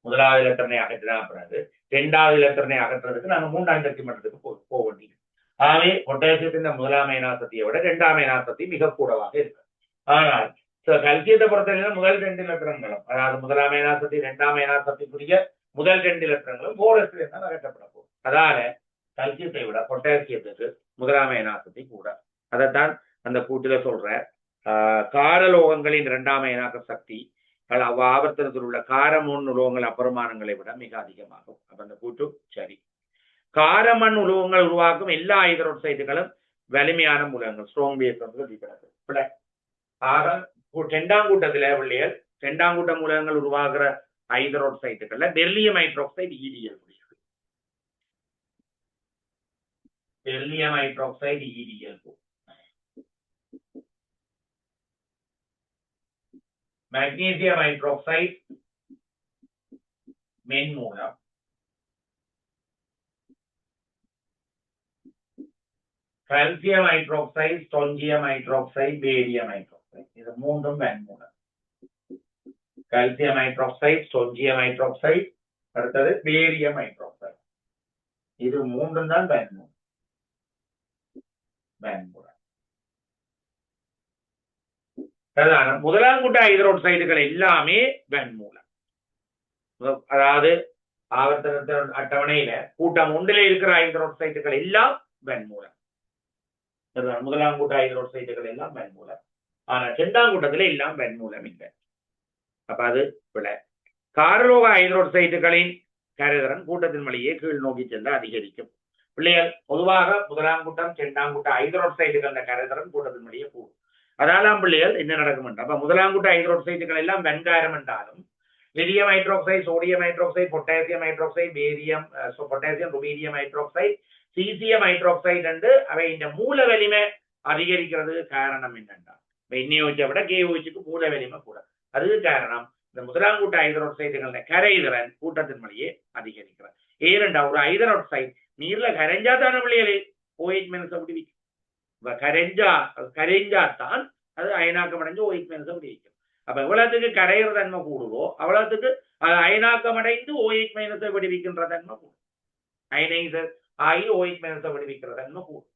முதலாவது இலத்திரனை அகற்றினா பிறகு 2ஆவது இலத்திரனை அகற்றுறதுக்கு நாங்கள் 3ஆம் ட்ரீட்மெண்ட்டுக்கு போக வேண்டியது. ஆகவே பொட்டாசியத்தின் 1ஆம் அயனாசக்தியை விட 2ஆம் அயனாசக்தி மிக கூடவாக இருக்கு. ஆனால் கல்சியத்தை பொறுத்தவரையில முதல் 2 இலத்திரங்களும், அதாவது 1ஆம் அயனாசக்தி 2ஆம் அயனாசக்திக்குரிய முதல் 2 இலத்திரங்களும் போரஸ்ல தான் அகற்றப்பட போகும். அதனால கல்சியத்தை விட பொட்டாசியத்துக்கு 1ஆம் அயனாசக்தி கூட. அதைத்தான் அந்த கூட்டுல சொல்ற காரலோகங்களின் 2ஆம் அயனாக்க சக்தி ஆவர்த்தனத்தில் உள்ள காரமண் உலோகங்கள் அப்பெருமானங்களை விட மிக அதிகமாகும். அப்ப அந்த கூட்டு சரி. காரமண் உலோகங்கள் உருவாக்கும் எல்லா ஹைட்ரோக்சைடுகளும் வலிமையான மூலகங்கள், ஸ்ட்ராங் பேஸ் வந்து ஆக 2ஆம் கூட்டத்துல பிள்ளைகள் 2ஆம் கூட்ட மூலகங்கள் உருவாகிற ஹைட்ரோக்சைடுகள்ல பெர்லியம் ஹைட்ரோக்சைடு ஈடியல் பெர்லியம் ஹைட்ரோக்சைடு ஈடியல் மெக்னீசியம் ஹைட்ரோக்சைடு மென்மூலம், calcium hydroxide, strontium hydroxide, barium hydroxide, இது மூன்றும் மென்மூலம். கால்சியம் ஹைட்ரோக்சைடு, ஸ்டோன்சியம் ஹைட்ரோக்சைடு, அடுத்தது பேரியம் ஹைட்ரோக்சைடு, இது மூன்றும் தான் மென்மூலம். முதலாம் கூட்ட ஹைட்ரோக்சைடுகள் எல்லாமே வெண்மூலம். அதாவது ஆவர்த்தன அட்டவணையில கூட்டம் 1 இருக்கிற ஹைட்ரோக்சைடுகள் எல்லாம் வெண்மூலம். முதலாம் கூட்ட ஹைட்ரோக்சைடுகள் எல்லாம் வெண்மூலம். ஆனா 2ஆம் கூட்டத்துல எல்லாம் வெண்மூலம் இல்லை. அப்ப அது பிழை. காரலோக ஹைட்ரோக்சைடுகளின் கரைதிறன் கூட்டத்தின் வழியே கீழ் நோக்கி செல்ல அதிகரிக்கும். பிள்ளைகள் பொதுவாக 1ஆம் கூட்டம் 2ஆம் கூட்ட ஹைட்ரோக்சைடுகள் கரைதிறன் கூட்டத்தின் வழியே கூடும். அதாலாம் பிள்ளைகள் என்ன நடக்கும்? அப்ப 1ஆம் கூட்ட ஹைட்ரோக்சைடுகள் எல்லாம் வெண்காரம் என்றாலும் lithium hydroxide, sodium hydroxide, potassium hydroxide, barium potassium rubidium hydroxide, caesium hydroxide என்று அவை இந்த மூல வலிமை அதிகரிக்கிறதுக்கு காரணம் என்னென்றா NaOH விட KOHக்கு மூல வலிமை கூட. அதுக்கு காரணம் இந்த 1ஆம் கூட்ட ஹைட்ரோக்சைடுகள் கரைதிறன் கூட்டத்தின் வழியே அதிகரிக்கிறது. ஏனென்றா ஒரு ஹைட்ரோக்சைடு நீர்ல கரைஞ்சா தானே பிள்ளைகளே OH மைனஸ் விடுவிக்கும். கரைஞ்சாத்தான் அது அயனாக்கம் அடைஞ்சு OH மைனஸ் விடுவிக்கும். அப்ப எவ்வளவுக்கு கரையிற தன்மை கூடுதோ அவ்வளவுக்கு அது அயனாக்கம் அடைந்து OH மைனஸை விடுவிக்கின்ற தன்மை கூடும். அயனைசர் ஆகி OH மைனஸை விடுவிக்கிற தன்மை கூடும்.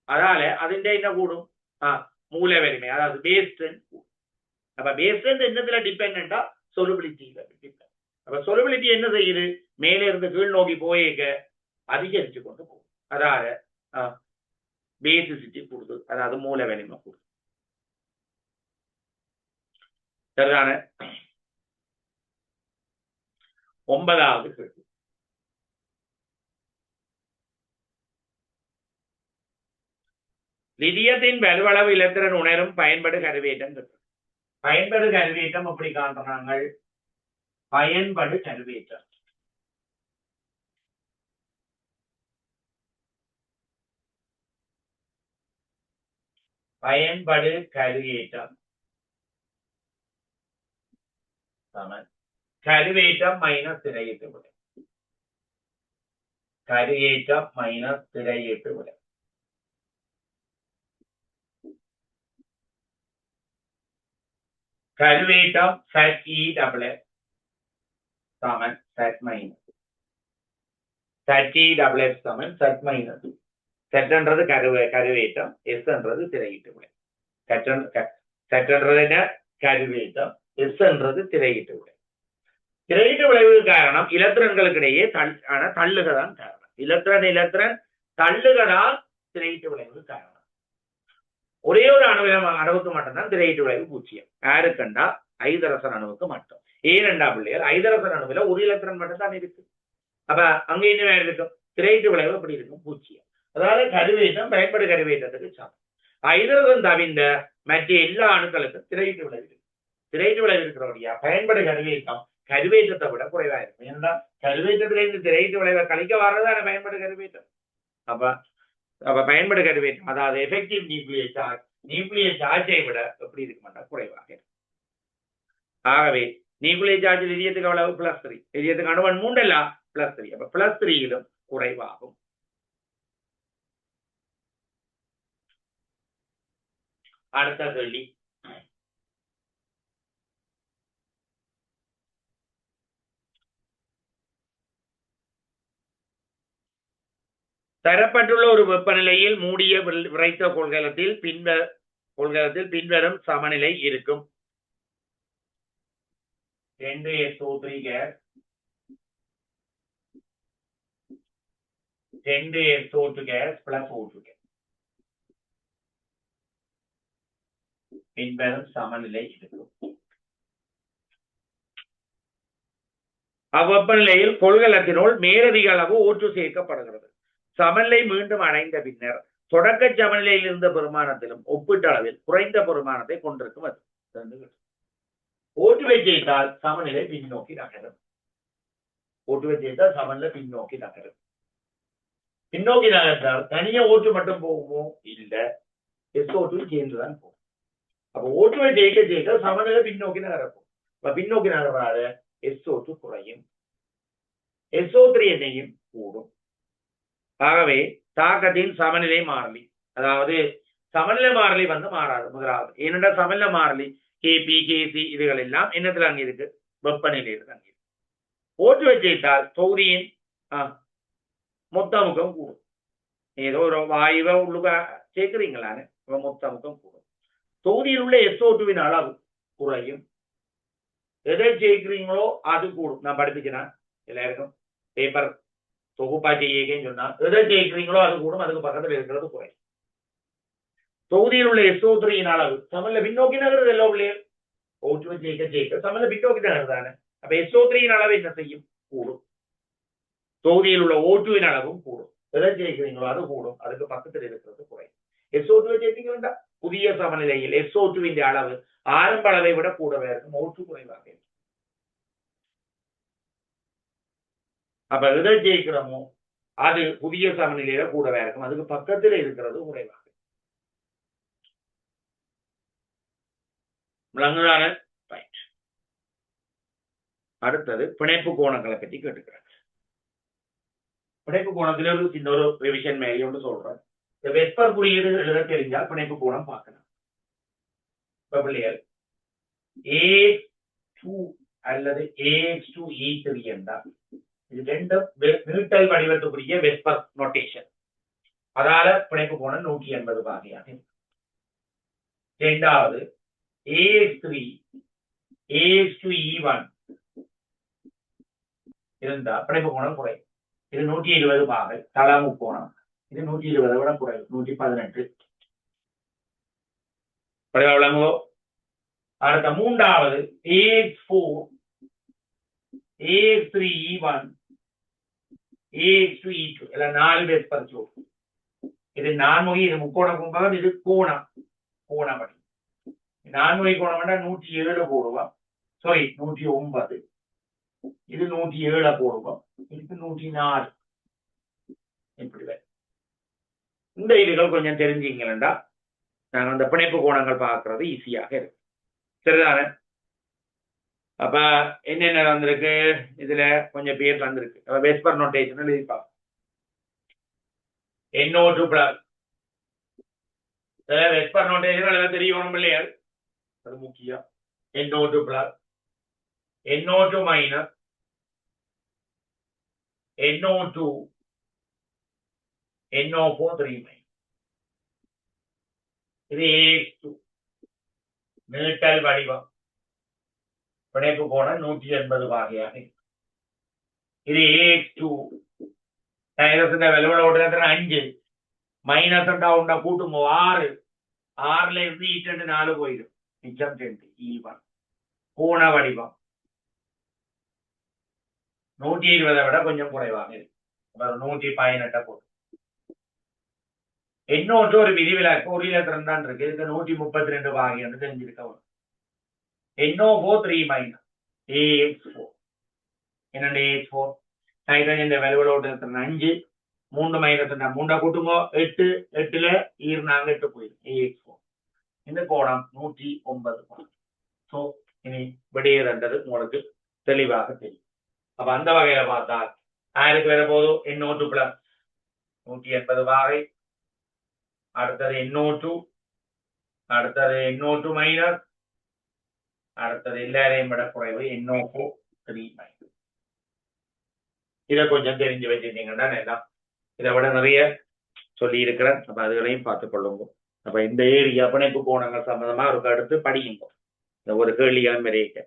அதனால അതിന്റെ என்ன கூடும்? மூல வலிமை, அதாவது பேஸ் ஸ்ட்ரென்த் கூடும். அப்ப பேஸ் ஸ்ட்ரென்த் என்னதுல டிபெண்டா? சொலுபிலிட்டியில டிபெண்ட். அப்ப சொலுபிலிட்டி என்ன செய்யுது? மேலே இருந்து கீழ் நோக்கி போயேக்க அதிகரிச்சு கொண்டு போகும். அதாவது பேசிசிட்டி கூடுது, அதாவது மூல வலிமை கூடுது. சரிதான? 9வது கேள்வி. லிதியத்தின் வலுவளவு இலத்திரன் உணரும் பயன்படு கருவேற்றம். பயன்படு கருவேற்றம் எப்படி காண்றாங்க? பயன்படு கருவேற்றம். பயன்படு கருவேற்றம் கருவேற்றம் மைனஸ் திரையிட்டு விட. கருவேற்றம் மைனஸ் திரையிட்டு விட. கருவேற்றம் சட் இ டபுள் சமன் சட் மைனஸ். சட் இ டபுள் எஃப் சமன் சட் மைனஸ். சட்ன்றது கருவேற்றம், எஸ்ன்றது திரையிட்டு விட. சட்ன்றது என்ன? கருவேற்றம், எஸ்ன்றது திரையிட்டு விட. திரையிட்டு விளைவுக்கு காரணம் இலத்திரன்களுக்கு இடையே தள்ளுகதான் காரணம். இலத்திரன் தள்ளுகதான் திரையிட்டு விளைவு காரணம். ஒரே ஒரு அணுவுக்கு மட்டும்தான் திரையிட்டு விளைவு 0. யாருக்கண்டா? ஐதரசன் அணுவுக்கு மட்டும். ஏனெண்டா பிள்ளைகள் ஐதரசன் அணுவில ஒரு இலத்திரன் மட்டும் தான் இருக்கு. அப்ப அங்க என்ன இருக்கும்? திரையிட்டு விளைவு எப்படி இருக்கும்? 0. அதாவது கருவேற்றம் பயன்படு கருவேற்றத்துக்கு சமம். ஐதரசன் தவிர்ந்த மற்ற எல்லா அணுக்களுக்கும் திரையிட்டு விளைவு இருக்கு. திரையிட்டு விளைவு இருக்கிறபடியா பயன்படு கருவேற்றம் கருவேற்றத்தை விட குறைவா இருக்கும். ஏன்னா கருவேற்றத்திலிருந்து திரையிட்டு விளைவை கழிக்க வர்றதான பயன்படு கருவேற்றம். அப்ப பயன்படு கருவேற்றம் அதாவது எஃபெக்டிவ் நியூக்ளியர் சார்ஜை விட எப்படி இருக்க மாட்டா குறைவாக இருக்கும். ஆகவே நியூக்ளியர் சார்ஜ் லிதியத்துக்கு எவ்வளவு? +3. லிதியத்துக்கு அணுவன் 3 அல்ல +3. அப்ப +3 குறைவாகும். அடுத்த கேள்வி. தரப்பட்டுள்ள ஒரு வெப்பநிலையில் மூடிய விரைத்த கொள்கலத்தில் பின்வரும் சமநிலை இருக்கும். 2SO3 case, 2SO2 case plus O2 case. பின்வரும் சமநிலை இருக்கும். அவ்வெப்பநிலையில் கொள்கலத்தினுள் மேலதிக அளவு O2 சேர்க்கப்படுகிறது. சமநிலை மீண்டும் அடைந்த பின்னர் தொடக்க சமநிலையில் இருந்த பெருமானத்திலும் ஒப்பீட்டளவில் குறைந்த பெருமானத்தை கொண்டிருக்கும். அது ஓட்டுவை செய்தால் சமநிலை பின்னோக்கி நகரும். ஓட்டுவை செய்தால் சமநிலை பின்னோக்கி நகரும். பின்னோக்கி நகர்ந்தால் தனியா ஓட்டு மட்டும் போகுமோ? இல்ல, SO2 சேர்ந்துதான் போகும். அப்ப ஓட்டுவை ஜெயிக்க சமநிலை பின்னோக்கி நகரப்போம். அப்ப பின்னோக்கி நகராத SO2 குறையும், SO3 எண்ணையும் கூடும். ஆகவே தாக்கத்தின் சமநிலை மாறிலி, அதாவது சமநிலை மாறிலி மாறாது. முதலாவது என்னடா சமநிலை மாறிலி KP KC இதுகள் எல்லாம் என்னத்துல அங்க இருக்கு? வெப்பநிலையில் அங்க இருக்கு. ஓட்டு வச்சிட்டால் தொகுதியின் மொத்த முகம் கூடும். ஏதோ ஒரு வாயுவை உள்ளுக சேர்க்கிறீங்களான்னு மொத்த முகம் கூடும். தொகுதியில் உள்ள SO2வின் அளவு குறையும். எதை சேர்க்கிறீங்களோ அது கூடும். நான் படிப்பிக்கிறேன் எல்லாருக்கும் பேப்பர் தொகுப்பா செய்யன்னு சொன்னா எதை ஜெயிக்கிறீங்களோ அது கூட அதுக்கு பக்கத்துல இருக்கிறது குறை. தொகுதியில் உள்ள SO3 அளவு சமநிலை பின்னோக்கி நகருது. எல்லோ பிள்ளைகள் ஓட்டுவை ஜெயிக்க சமநிலை பின்னோக்கி நகருதானே. அப்ப SO3 அளவு என்ன செய்யும்? கூடும். தொகுதியில் உள்ள O2 அளவும் கூடும். எதை ஜெயிக்கிறீங்களோ அது கூடும், அதுக்கு பக்கத்தில் இருக்கிறது குறை. SO2 ஜெயிக்க வேண்டாம். புதிய சமநிலையில் SO2 அளவு ஆரம்ப அளவை விட கூடவே இருக்கும், O2 குறைவாக இருக்கும். அப்ப எதை ஜெயிக்கிறோமோ அது புதிய சமநிலையில கூடவே இருக்கும், அதுக்கு பக்கத்தில் இருக்கிறது குறைவாக. விளங்குதான? அடுத்தது பிணைப்பு கோணங்களை பற்றி கேட்டுக்கிறாங்க. பிணைப்பு கோணத்துல ஒரு சின்ன ஒரு ரிவிஷன் மேலே ஒன்று சொல்றேன். வெப்பர் குறியீடு எழுத தெரிஞ்சால் பிணைப்பு கோணம் பார்க்கலாம். இப்ப பிள்ளைகள் A2 அல்லது AX2E3 என்றால் இது ரெண்டும் நியூட்ரல் வடிவத்துக்குரிய வெப்பர் நோட்டேஷன். அதால பிணைப்பு கோணம் 180 பாகையாக. இரண்டாவது AX3 AX2E1 இருந்தா பிணைப்பு கோணம் குறையும். இது 120 பாகை தள முக்கோணம். இது 120 விட குறைவு, 118. விளங்குவோ? அடுத்த மூன்றாவது AX4 AX3E1 AX2E2 எல்லாம் 4 வெப்பர் ஜோடி. இது நான்முகி, இது முக்கோண கும்பகம், இது கோணம், கோணமணி. நான்முகி கோணம் 107 போடுவோம், சாரி 109, இது 107 போடுவோம், இது 104. இப்படி இந்த இதுகள் கொஞ்சம் தெரிஞ்சிங்களா நாங்க அந்த பிணைப்பு கோணங்கள் பார்க்கறது ஈஸியாக இருக்கு. சரிதானே? அப்ப என்னென்ன வந்திருக்கு இதுல கொஞ்சம் பேர் வந்திருக்கு. அப்ப வெஸ்பர் நோட்டேஷன் எழுதிப்பாங்க. NO2 பிளஸ் வெஸ்பர் நோட்டேஷன் எழுத தெரியணும் இல்லையா? அது முக்கியம். NO2 plus, NO2 minus, NO2, NO4 3 minus. இது AX2 நீட்டல் வடிவம், பிணைப்பு கோணம் 180 வகையாக. இது AX2 வெலுவல ஓட்டுற 5 மைனஸ் உண்டா கூட்டும் 6, 6ல இருந்து 4 போயிடும், மிச்சம் 2 E1 கோண வடிவம் 120 விட கொஞ்சம் குறைவாக இருக்கு, 118 போடும். NO2 ஒரு விதிவிலக்கு, ஒரு இலத்திரம் தான் இருக்கு, இதுக்கு 132 வகை என்று தெரிஞ்சிருக்க. NO4 3 மைனஸ், AX4 என்ன AX4 ஹைட்ரஜன் வெலுவல ஓட்டுற 5, 3 மைனஸ் 3 கூட்டுங்கோ 8, 8ல ஈர்னாங்க 8 போயிடும், AX4. இந்த கோணம் 109 கோணம். சோ இனி விடையது உங்களுக்கு தெளிவாக தெரியும். அப்ப அந்த வகையில பார்த்தா யாருக்கு வர போதும் NO2 பிளஸ் 180 வகை, அடுத்தது NO2, அடுத்தது NO2 மைனஸ், அடுத்தது எல்லாரையும் விட குறைவு NO4 3 மைனஸ். இதை கொஞ்சம் தெரிஞ்சு வச்சிருந்தீங்கன்னா எல்லாம் இதை விட நிறைய சொல்லி இருக்கிறேன். அப்ப அதுகளையும் பார்த்துக் கொள்ளுங்க. அப்ப இந்த ஏரியா பிணைப்பு கோணங்கள் சம்பந்தமா ஒரு அடுத்து படியுங்க. இந்த ஒரு கேள்விகளும் வரைக்க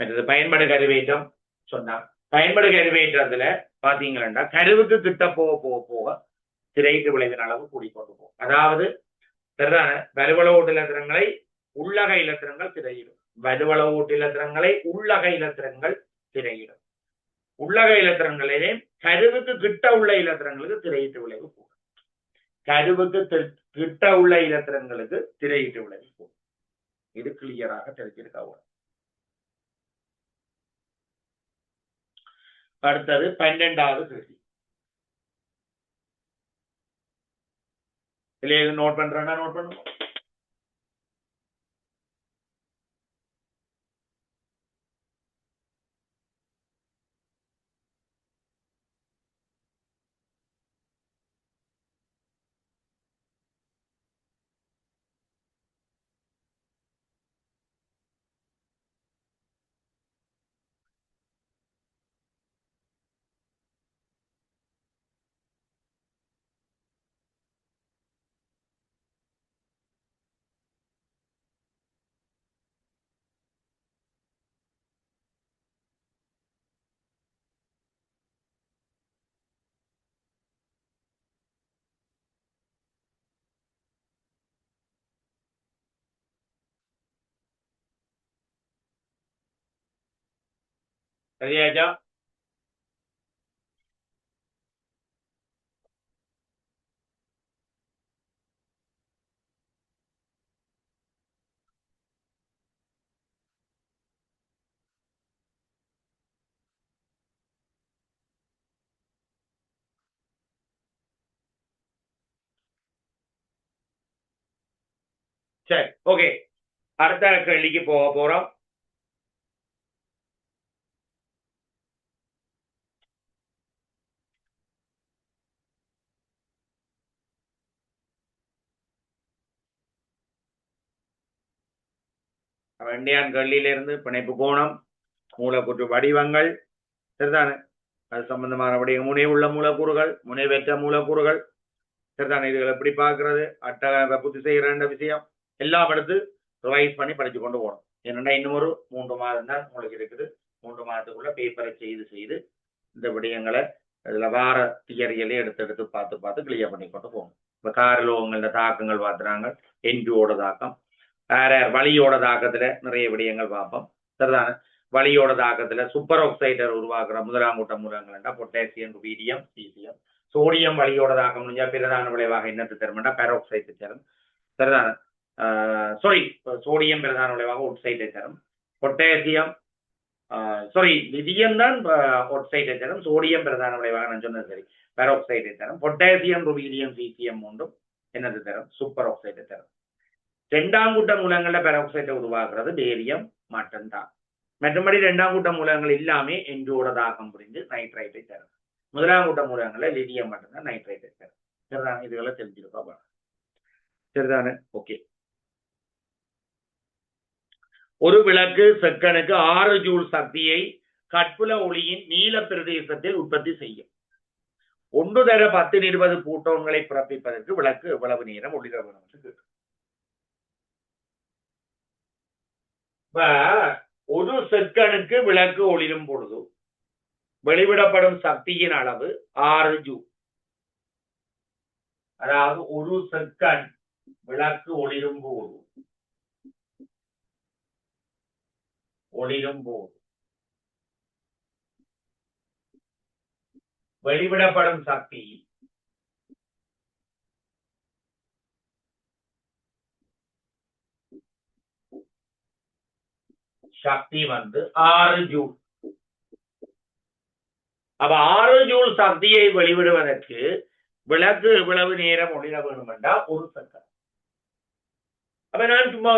மற்றது பயன்பாடு கருவேற்றம் சொன்னா, பயன்பாடு கருவேற்றத்துல பாத்தீங்கன்னா கருவுக்கு கிட்ட போக போக போக திரைக்கு விளைவின் அளவு கூடிக்கொண்டு போகும். அதாவது வலுவள ஓட்டு இலத்திரங்களை உள்ளக இலத்திரங்கள் திரையிடும், வலுவள ஓட்டு இலத்திரங்களை உள்ளக இலத்திரங்கள் திரையிடும். உள்ளக இலத்திரங்களிலே கருவுக்கு கிட்ட உள்ள இலத்திரங்களுக்கு திரையிட்டு விளைவு போகும், கருவுக்கு கிட்ட உள்ள இலத்திரங்களுக்கு திரையிட்டு விளைவு போகும். இது கிளியராக தெரிஞ்சிருக்க. அடுத்தது 12வது கேள்வி. இதுல எது நோட் பண்றேன்னா நோட் பண்ணுங்க. சரியாச்சா? சரி, ஓகே. அடுத்த கேள்விக்கு போக போறோம். வெண்டையான் கேள்வியிலிருந்து பிணைப்பு கோணம், மூலக்கூற்று வடிவங்கள், சரிதானே? அது சம்பந்தமான முனைவுள்ள மூலக்கூறுகள், முனைவற்ற மூலக்கூறுகள், சரிதானே? இதுகளை எப்படி பார்க்கறது, அட்டக புத்தி செய்கிற விஷயம் எல்லாம் எடுத்து ரிவைஸ் பண்ணி படிச்சு கொண்டு போகணும். ஏன்னா இன்னும் ஒரு 3 மாதம் தான் உங்களுக்கு இருக்குது. 3 மாதத்துக்குள்ள பேப்பரை செய்து இந்த விடயங்களை இதுல வார தியரிகளை எடுத்து பார்த்து கிளியர் பண்ணி கொண்டு போகணும். இப்ப காரலோகங்கள தாக்கங்கள் பார்த்துறாங்க, என்ஜியோட தாக்கம், வலியோட தாக்கத்துல நிறைய விடயங்கள் பார்ப்போம். சரிதானே? வலியோட தாக்கத்துல சூப்பர் ஆக்சைடர் உருவாக்குற முதலாம் கூட்ட மூலங்கள் பொட்டாசியம், ருபீடியம், சீசியம், சோடியம் வழியோடதாக முடிஞ்சா பிரதான விளைவாக என்னத்து தரும்னா பெராக்சைடு தரும். சரிதான? சாரி, சோடியம் பிரதான விளைவாக ஒட்சைடை தரும். பொட்டாசியம் சாரி லிதியம் தான் ஒட்சைடை தரும். சோடியம் பிரதான விளைவாக நான் சொன்னது சரி பெராக்சைடை தரும். பொட்டாசியம் ருபீடியம் சீசியம் மூன்றும் என்னது தரும்? சூப்பர் ஆக்சைடை தரும். இரண்டாம் கூட்ட மூலங்கள்ல பெராக்சைடை உருவாக்குறது பேரியம் மட்டும்தான். மற்றபடி இரண்டாம் கூட்ட மூலங்கள் இல்லாமே எஞ்சோட தாக்கம் புரிந்து நைட்ரைட்டை தரும். முதலாம் கூட்ட மூலங்கள்ல லிதியம் மட்டும்தான் நைட்ரைட்டை தரும். சரிதானே? இதுகளை தெரிஞ்சிருக்கா? சரிதானே? ஓகே. ஒரு விளக்கு செகனுக்கு 6 ஜூல் சக்தியை கட்புல ஒளியின் நீல பிரதேசத்தில் உற்பத்தி செய்யும். 1 தர 10 20 பூட்டோன்களை பிறப்பிப்பதற்கு விளக்கு எவ்வளவு நேரம் ஒளிர வேணும்? ஒரு செகனுக்கு விளக்கு ஒளிரும் பொழுது வெளிவிடப்படும் சக்தியின் அளவு 6 ஜூல். அதாவது ஒரு செகண்ட் விளக்கு ஒளிரும் போது வெளிவிடப்படும் சக்தி வந்து 6 ஜூல். அப்ப 6 ஜூல் சக்தியை வெளிவிடுவதற்கு விளக்கு எவ்வளவு நேரம் ஒளிர வேணும் என்றால் ஒரு செகண்ட். அப்ப நான் சும்மா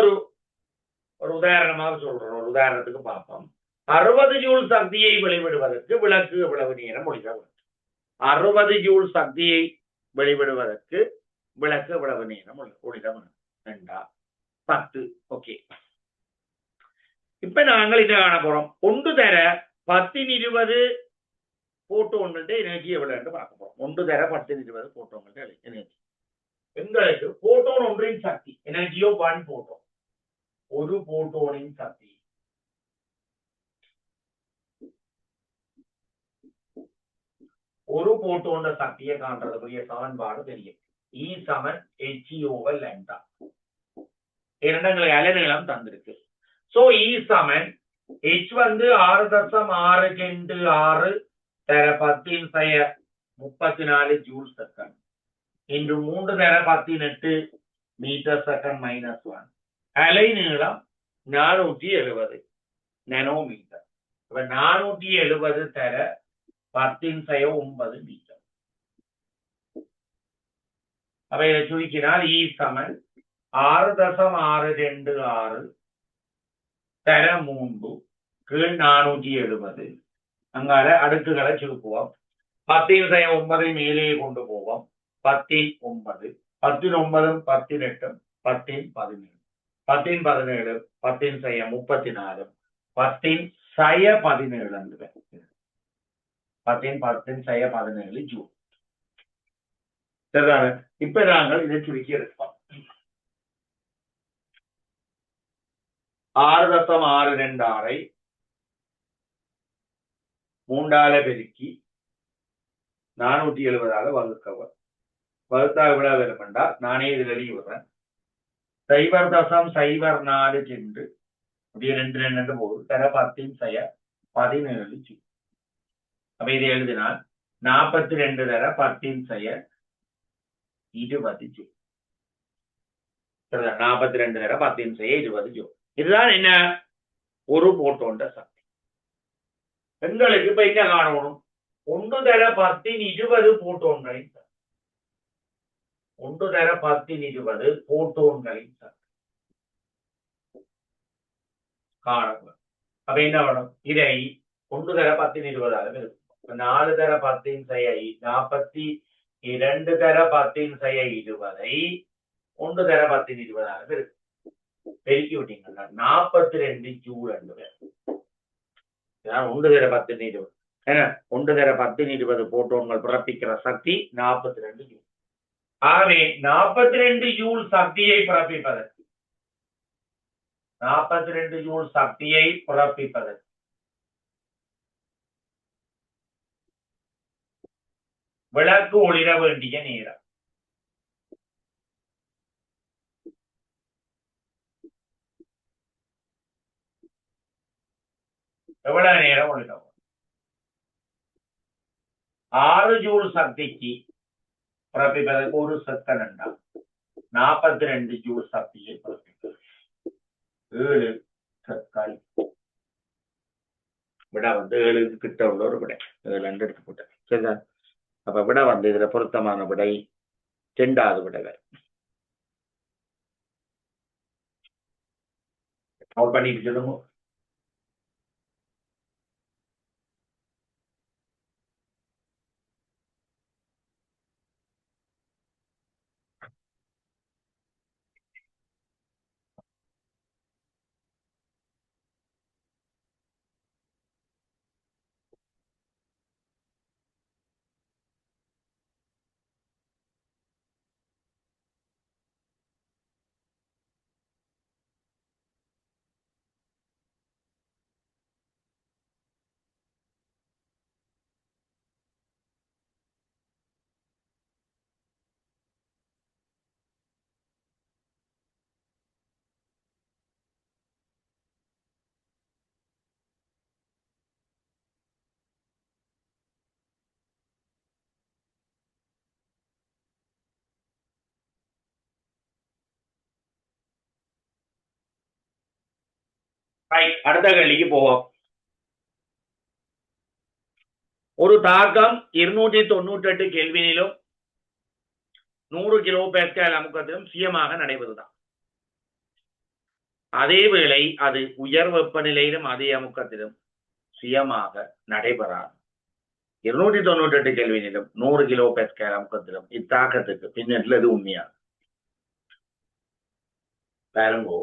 ஒரு உதாரணமாக சொல்றேன். ஒரு உதாரணத்துக்கு பார்ப்போம். 60 ஜூல் சக்தியை வெளிவிடுவதற்கு விளக்கு எவ்வளவு நேரம் ஒளிர வேண்டும்? 60 ஜூல் சக்தியை வெளிவிடுவதற்கு விளக்கு எவ்வளவு நேரம் ஒளிர வேண்டும் என்றா 10. ஓகே. இப்ப நாங்கள் என்ன காண போறோம்? 1 தர 10 20 போட்டோன்களுடைய எனர்ஜி எவ்வளவு என்று பார்க்க போறோம். 1 தர 10 20 போட்டோன்களுடைய எனர்ஜி. எங்களுக்கு போட்டோன் ஒன்றின் சக்தி எனர்ஜியோ 1 போட்டோன். ஒரு போட்டோனின் சக்தி ஒரு போட்டோன் சக்தியை காண்றதுக்குரிய சமன்பாடு தெரியும். E சமன் H/λ. இரண்டங்களை அலைநீளம் தந்திருக்கு. சோ E சமன் H வந்து 6.6 தர 10⁻34 ஜூல் செகண்ட் இன்று 3 தர 18 மீட்டர் செகண்ட் -1. அலை நீளம் 470 நானோமீட்டர். 470 தர 10⁻9 மீட்டர். அப்ப இதை சுருக்கினால் E சமன் 6.626 தர 3 கீழ் 470. அங்கால அடுக்குகளை சுருக்குவோம். 10⁻9 மேலே கொண்டு போவோம். 10⁻9 10⁻9 18 10⁻17 10⁻17 10⁻34 10⁻17 10⁻17 ஜூல். சரிதானே? இப்ப நாங்கள் இதை சுருக்கி எடுப்போம். 6.626 3ஆல பெருக்கி 470 வகுக்கவர். வகுத்தா எவ்வளவு வேணும் என்றால் நானே இதில் எழுதி விடுறேன். 0.04 சென்று அப்படியே 2 போது தர 10⁻17 ஜூல். அப்ப இதை எழுதினால் 42 தர 10⁻20 ஜூல். 42 தர 10⁻20 ஜூல். இதுதான் என்ன? ஒரு போட்டோன் சக்தி. எங்களுக்கு இப்ப என்ன காணணும்? 1 தர 10⁻20 போட்டோன்களின் சக்தி. 1 தர 10⁻20 போட்டோன்களின் சக்தி காணப்படும். அப்ப என்ன வேணும்? இதை 1 தர 10⁻20 இருக்கும். 4 தர 10⁻42 தர 10⁻20 1 தர 10⁻20 இருக்கு. பெருக்கி விட்டீங்கன்னா 42 ஜூல் என்று 1 தர 10⁻20 ஏன்னா 1 தர 10⁻20 போட்டோன்கள் பிறப்பிக்கிற சக்தி 42 ஜூல். ஆகவே 42 ஜூல் சக்தியை பிறப்பிப்பதற்கு 42 ஜூல் சக்தியை பிறப்பிப்பதற்கு விளக்கு ஒளிர வேண்டிய நேரம் எவ்வளவு நேரம் ஒளிரும்? 6 ஜூல் சக்திக்கு பிறப்பிப்பதற்கு 1 செகண்ட் என்றால் 42 ஜூல் சக்தியை பிறப்பிப்பது 7 செகண்ட். விட 7 கிட்ட உள்ள ஒரு விடை 7 எடுத்து போட்டேன். சரிதான். அப்ப விட இதுல பொருத்தமான விடை 2வது விடை. நோட் பண்ணிட்டு சொல்லுங்க. அடுத்த கேள்விக்கு போவோம். ஒரு தாக்கம் 298 கெல்வினிலும் 100 கிலோ பாஸ்கல் அமுக்கத்திலும் சுயமாக நடைபெறுதான். அதேவேளை அது உயர் வெப்பநிலையிலும் அதே அமுக்கத்திலும் சுயமாக நடைபெறாது. 298 கெல்வினிலும் 100 கிலோ பாஸ்கல் அமுக்கத்திலும் இத்தாக்கத்துக்கு பின்னணியில் அது உண்மையா? பாருங்கோ,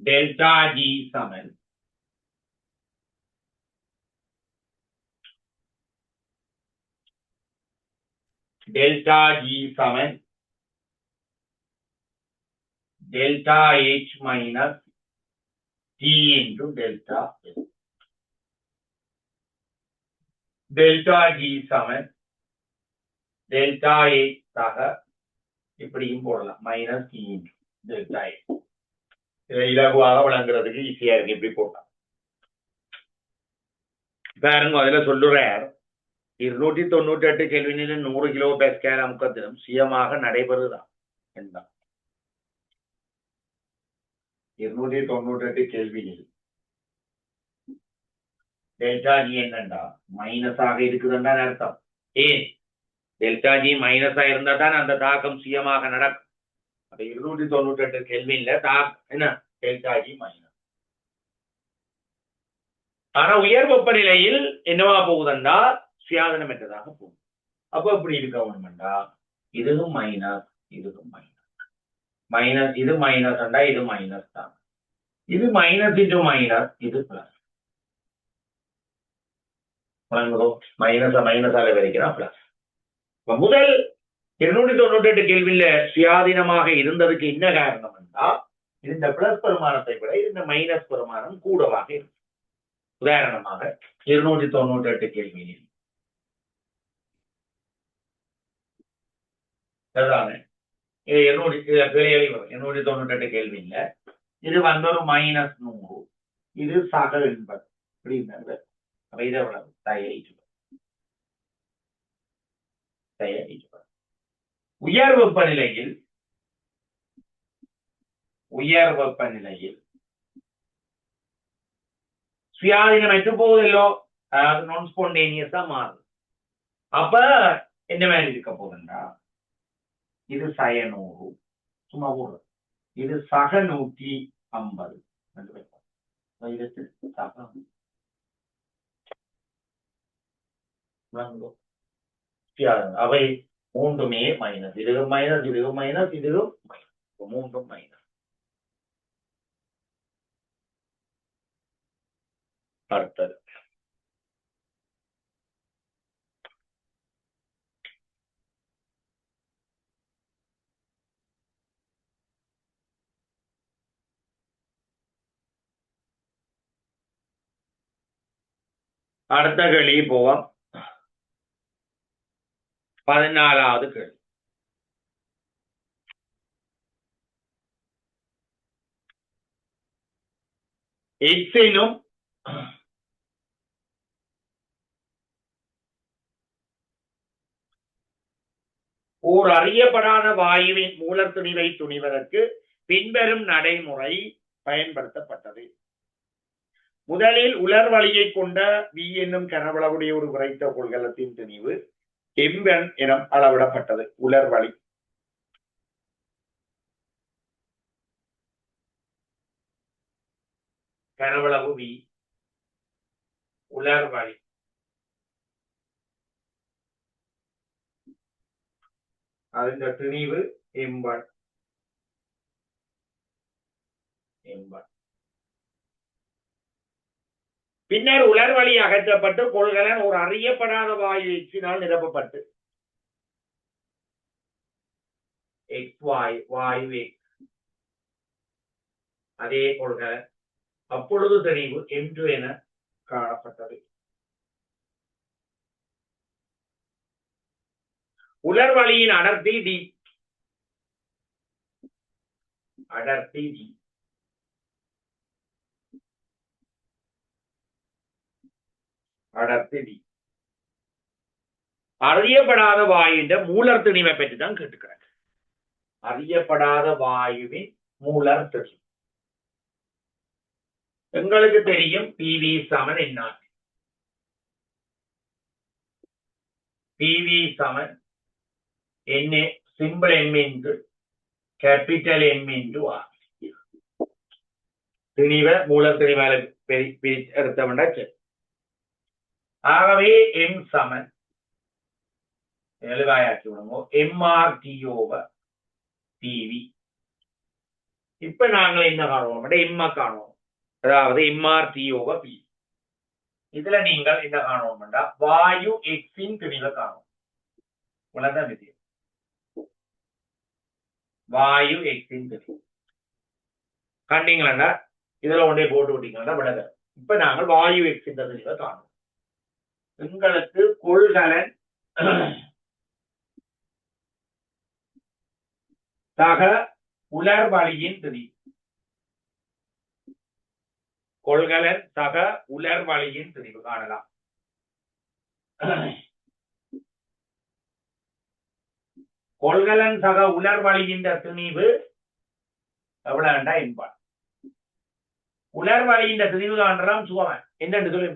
டெல்டா ஜி சமன் டெல்டா ஜி சமன் delta H minus T into delta S. Delta G சமன் டெல்டா H ஆக இப்படியும் போடலாம், minus T into delta S. இலகுவாக விளங்குறதுக்கு ஈஸியா இருக்கு, இப்படி போட்டான். பாருங்க, அதுல சொல்லுறார் 298 கெல்வினில் 100 கிலோ பாஸ்கல் அமுக்கத்திலும் சுயமாக நடைபெறுதான். என்ன 298 கெல்வினில் டெல்டா ஜி என்னண்டா மைனஸாக இருக்குதுன்னு அர்த்தம். ஏன் டெல்டா ஜி மைனஸா இருந்தா தான் அந்த தாக்கம் சுயமாக நடக்கும். அப்ப 298 கெல்வின்ல என்ன டெல்டா ஜி மைனஸ். ஆனா உயர் வெப்பநிலையில் என்னவா போகுதுண்டா சுயாதீனமற்றதாக போகும். அப்ப இப்படி இருக்கணும்டா இதுவும் மைனஸ் இதுவும் மைனஸ், மைனஸ் இது மைனஸ் அண்டா இது மைனஸ் தான், இது மைனஸ் இன்டு மைனஸ் இது பிளஸ். மைனஸ் மைனஸால வரைக்கிறோம் பிளஸ். முதல் 298 கேள்வியில சுயாதீனமாக இருந்ததுக்கு என்ன காரணம் என்றா இந்த பிளஸ் பெருமானத்தை விட இந்த மைனஸ் பெருமானம் கூடவாக இருக்கு. உதாரணமாக 298 கேள்வியில் 298 கேள்வியில இது வந்து ஒரு மைனஸ் 100, இது சக 80 அப்படிங்கிறது. அப்ப இதை எவ்வளவு தயாரிச்சு உயர் வெப்பநிலையில் சுயாதீனமற்று போகுதல்லோ, அதாவது நான் ஸ்பான்டேனியஸா மாறுது. அப்ப என்ன மாதிரி இருக்க போகுதுன்னா இது சய 100 சும்மா போடுறது, இது சக 150 அவை மூன்றுமே மைனஸ், இதுவும் மைனஸ் இதுவும் மைனஸ் இதுவும் மூன்றும் மைனஸ். அடுத்தது அடுத்த கேள்வி போவோம். 14வது கேள்வி. X எனும் ஓர் அறியப்படாத வாயுவின் மூலத்துணிவை துணிவதற்கு பின்வரும் நடைமுறை பயன்படுத்தப்பட்டது. முதலில் உலர் வழியை கொண்ட V என்னும் கனவளவுடைய ஒரு விரைத்த கொள்கலத்தின் திணிவு எம்பன் என அளவிடப்பட்டது. உலர் வழி கனவளவு V, உலர் வழி അതിന്റെ திணிவு எம்பன். பின்னர் உலர் வழி அகற்றப்பட்டு கொள்கலன் ஒரு அறியப்படாத வாயு எக்ஸினால் நிரப்பப்பட்டு வாயு எக்ஸ் அதே கொள்கலன் அப்பொழுது தெளிவு M2 என காணப்பட்டது. உலர் வழியின் அடர்த்தி D. அடர்த்தி D. அடர்த்தி D. அறியப்படாத வாயுவின் மூலர் திணிவை பற்றி தான் கேட்டுக்கிறாங்க. அறியப்படாத வாயுவின் மூலர் திணிவு எங்களுக்கு தெரியும். PV சமன் என்ன? PV சமன் என்ன? Simple M into capital M into R. திணிவை மூலர் திணிவால எடுத்தவண்டா சரி. ஆகவே M சமன் எழுவாயாக்கி விடுவோம் MRT over PV. இப்ப நாங்கள் என்ன காணுவோம்? M காணுவோம், அதாவது MRT over PV. இதுல நீங்கள் என்ன காணுவோம்டா வாயு எக்ஸின் திணிவை காணும். உலகம் இது வாயு எக்ஸின் திணிவு கண்டீங்களா? இதுல ஒன்றே போட்டு விட்டீங்களா விடல. இப்ப நாங்கள் வாயு எக்ஸின் திணிவை காணும். எங்களுக்கு கொள்கலன் சக உலர் வழியின் திணிவு. கொள்கலன் சக உலர் வழியின் திணிவு காணலாம். கொள்கலன் சக உலர் வழியின் திணிவு எவ்வளவுண்டா என்பார். உலர் வழியின் திணிவு காணலாம் சுவமன் என்னென்று சொல்லி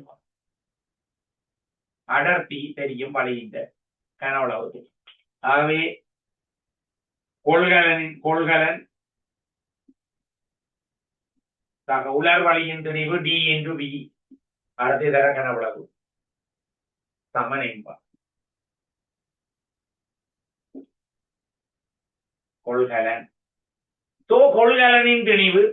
அடர்த்தி தெரியும் வழியின் கனவளவு. ஆகவே கொள்கலன் சக உலர் வழியின் திணிவு D into V அடுத்த தர கனவளவு சமன் என்பார். கொள்கலன் கொள்கலனின் திணிவு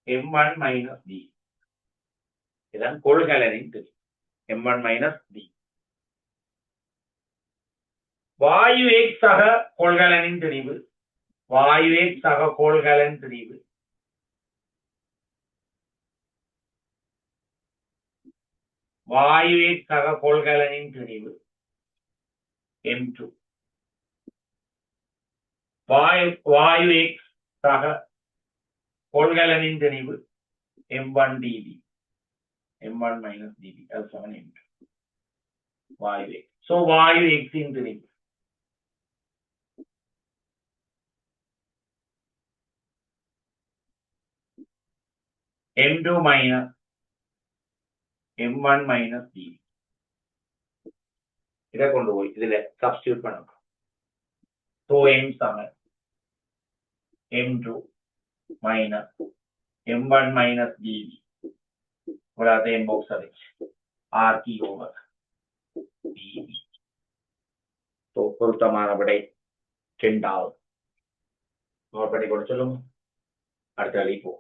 M1 minus D. இதான் கொள்கலனின் திணிவு M1 minus D. வாயு X சக கொள்கலனின் திணிவு வாயு X சக கொள்கலன் திணிவு வாயு X சக கொள்கலனின் திணிவு M2. வாயு X சக கொள்கலனின் திணிவு M1 dB M1 minus dB அது சமன் M2 வாயு X. So வாயு X இன் திணிவு M2 minus M1 minus dB. இதை கொண்டு போய் இதுல சப்ஸ்டியூட் பண்ணணும். So M சமன் M2 minus M1 minus dB இவ்வளவு M box அதிச்சு RT over dB. So பொருத்தமான விடை 2. நோட் பண்ணி கொண்டு சொல்லுங்க. அடுத்த வழி போ.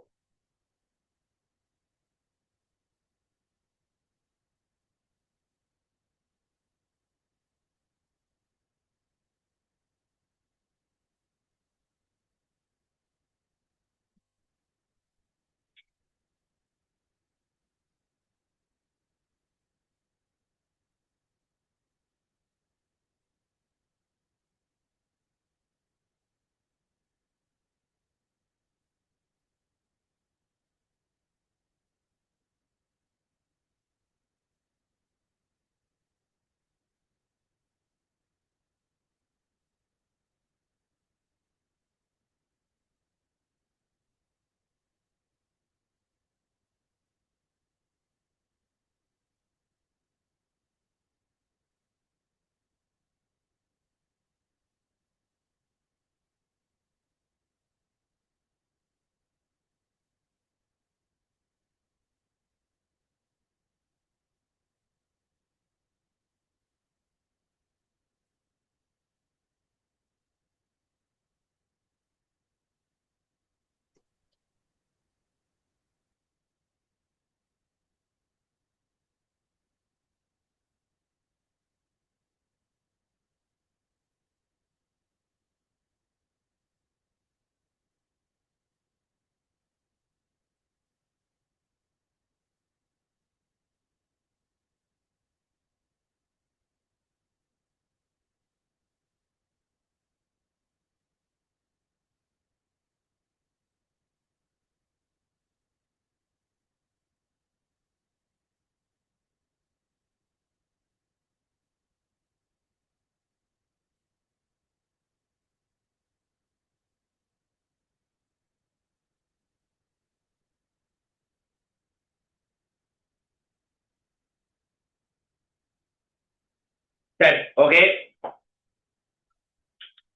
சரி ஓகே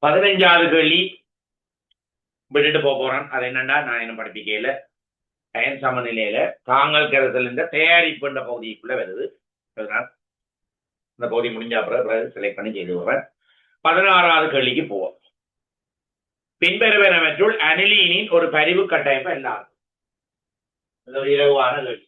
15வது கேள்வி விட்டுட்டு போறேன். அது என்னன்னா நான் என்ன படிப்பிக்கையில பயன் சமநிலையில தாங்கள் கருதல் இந்த தயாரிப்புன்ற பகுதிக்குள்ள வருது. இந்த பகுதி முடிஞ்ச அப்புறம் செலக்ட் பண்ணி செய்து போறேன். 16வது கேள்விக்கு போவோம். பின்வருவனவற்றுள் அனிலீனின் ஒரு பரிவு கட்டமைப்பு இல்லாது ஒரு இலகுவான கேள்வி.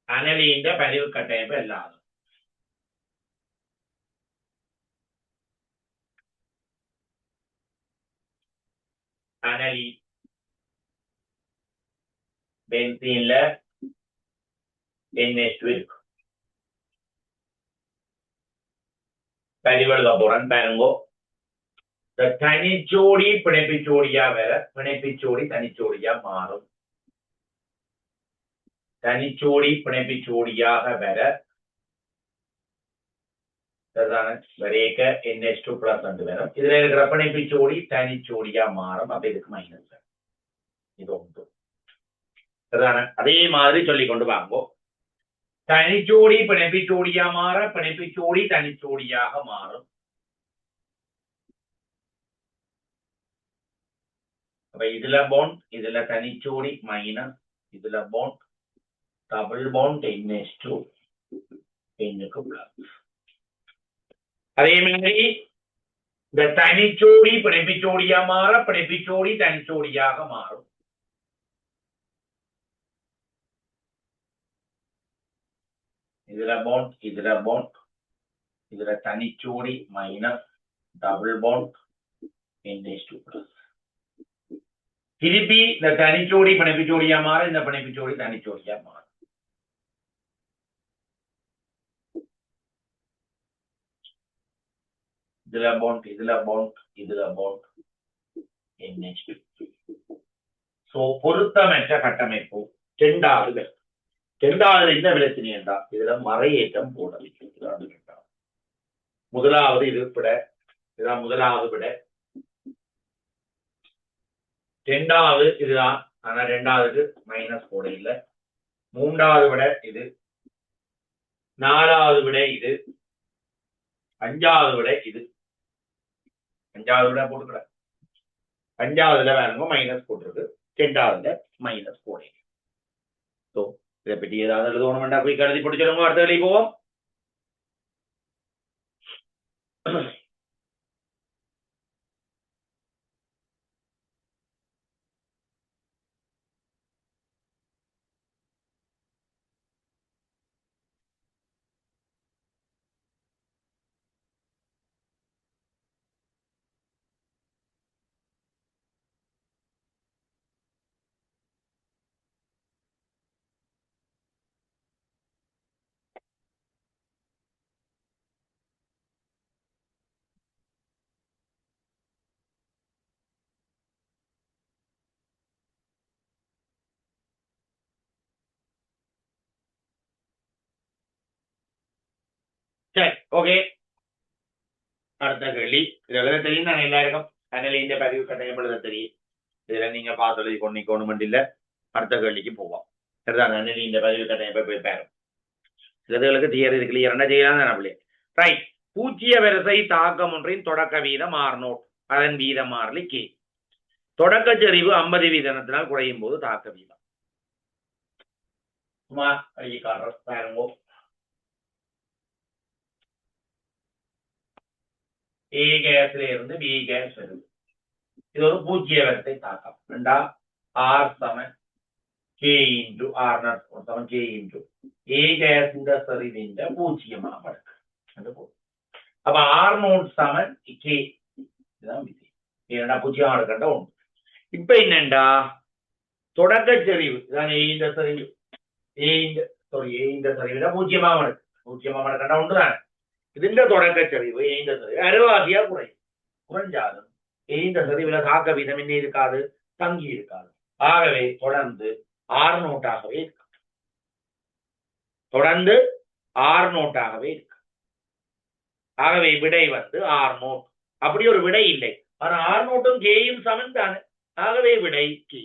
அனலீன்ற பரிவு கட்டமைப்பு இல்லாது அனலி பென்சீன்ல NH2 இருக்கு. பரிவெழுத போறேன் பாருங்கோ. தனிச்சோடி பிணைப்பிச்சோடியா வேற பிணைப்பிச்சோடி தனிச்சோடியா மாறும். தனிச்சோடி பிணைப்பிச்சோடியாக வேற வரையக்க NH2 பிளஸ் வரும். இதுல இருக்கிற பிணைப்பிச்சோடி தனிச்சோடியா மாறும். அப்ப இதுக்கு மைனஸ் இது ஒன்று. அதே மாதிரி சொல்லிக் கொண்டு வாங்கோ. தனிச்சோடி பிணைப்பிச்சோடியா மாற பிணைப்பிச்சோடி தனிச்சோடியாக மாறும். அப்ப இதுல பாண்ட் இதுல தனிச்சோடி மைனஸ் இதுல பாண்ட் டபுள் பாண்ட் NH2 எண்ணுக்கு பிளஸ். அதே மாதிரி இந்த தனிச்சோடி பிணைப்பிச்சோடியா மாற பிணைப்பிச்சோடி தனிச்சோடியாக மாறும். இதுல பாண்ட் இதுல தனிச்சோடி minus double bond NH2 plus. திருப்பி இந்த தனிச்சோடி பிணைப்பிச்சோடியா மாற இந்த பிணைப்பிச்சோடி தனிச்சோடியா மாறும். இதுல பாண்ட் NH2. சோ பொருத்தமற்ற கட்டமைப்பு இரண்டாவது என்ன பிரச்சனை என்றால் இதுல மறையேற்றம் போடவில்லை. முதலாவது இது விட இதுதான் முதலாவது விட. இரண்டாவது இதுதான். ஆனா இரண்டாவதுக்கு மைனஸ் போட இல்லை. மூன்றாவது விட இது. நாலாவது விட இது. அஞ்சாவது விட இது. அஞ்சாவது விட போட்டுக்கிற அஞ்சாவதுல வேணுங்க மைனஸ் போட்டிருக்கு. இரண்டாவதுல மைனஸ் போட. ஸோ இதை பற்றி ஏதாவது எழுதணும்னா போய் கருதி போட்டு சொல்லுங்க. அடுத்த வேலைக்கு போவோம். சரி ஓகே. அடுத்த கேள்வி. இதெல்லாம் தெரியும் நான் எல்லாருக்கும் அனலிന്റെ பதிவு கட்டாயம் எழுத தெரியும். இதுல நீங்க பார்த்து கொண்டு இல்ல. அடுத்த கேள்விக்கு போவோம். சரிதான். அனலிന്റെ பதிவு கட்டாயம் போய் பாரும். இதுகளுக்கு தியரி கிளியர் என்ன செய்யலாம். ரைட். பூஜ்ஜிய வரிசை தாக்கம் ஒன்றின் தொடக்க வீதம் R0. அதன் வீதம் மாறிலி K. தொடக்க செறிவு 50 வீதத்தினால் குறையும் போது தாக்க வீதம். சும்மா பாருங்க. A கேஸ்ல இருந்து B கேஸ் வருது. இது ஒரு பூஜ்ஜிய வரிசை தாக்கம். ரெண்டா R சமன் K இன்டு R0 சமன் K இன்டு A கேஸிന്റെ செறிவிന്റെ பூஜ்ஜியமாக இருக்கு. அப்ப R0 சமன் K. இதுதான் விதி. ஏன்னா பூஜ்ஜியமா இருக்கட்ட ஒன்று. இப்ப என்னண்டா தொடக்க செறிவு இதான் ஏஇந்த செறிவு. ஏந்த செறிவுல பூஜ்ஜியமாக இருக்கு. பூஜ்ஜியமாக இருக்கட்ட ஒன்றுதான். ഇതിന്റെ തുടക്ക ചെറിവ് ഏന്റെ ചെറിവ് അരവാസിയാ കുറയും. குறைஞ்சாலும் இந்த செறிவுல தாக்க வீதம் என்ன இருக்காது, தங்கி இருக்காது. ஆகவே தொடர்ந்து R0ஆகவே இருக்கு. தொடர்ந்து R0ஆகவே இருக்கு. ஆகவே விடை R0. அப்படி ஒரு விடை இல்லை. ஆனா R0ம் Kயும் சமன் தானே. ஆகவே விடை K.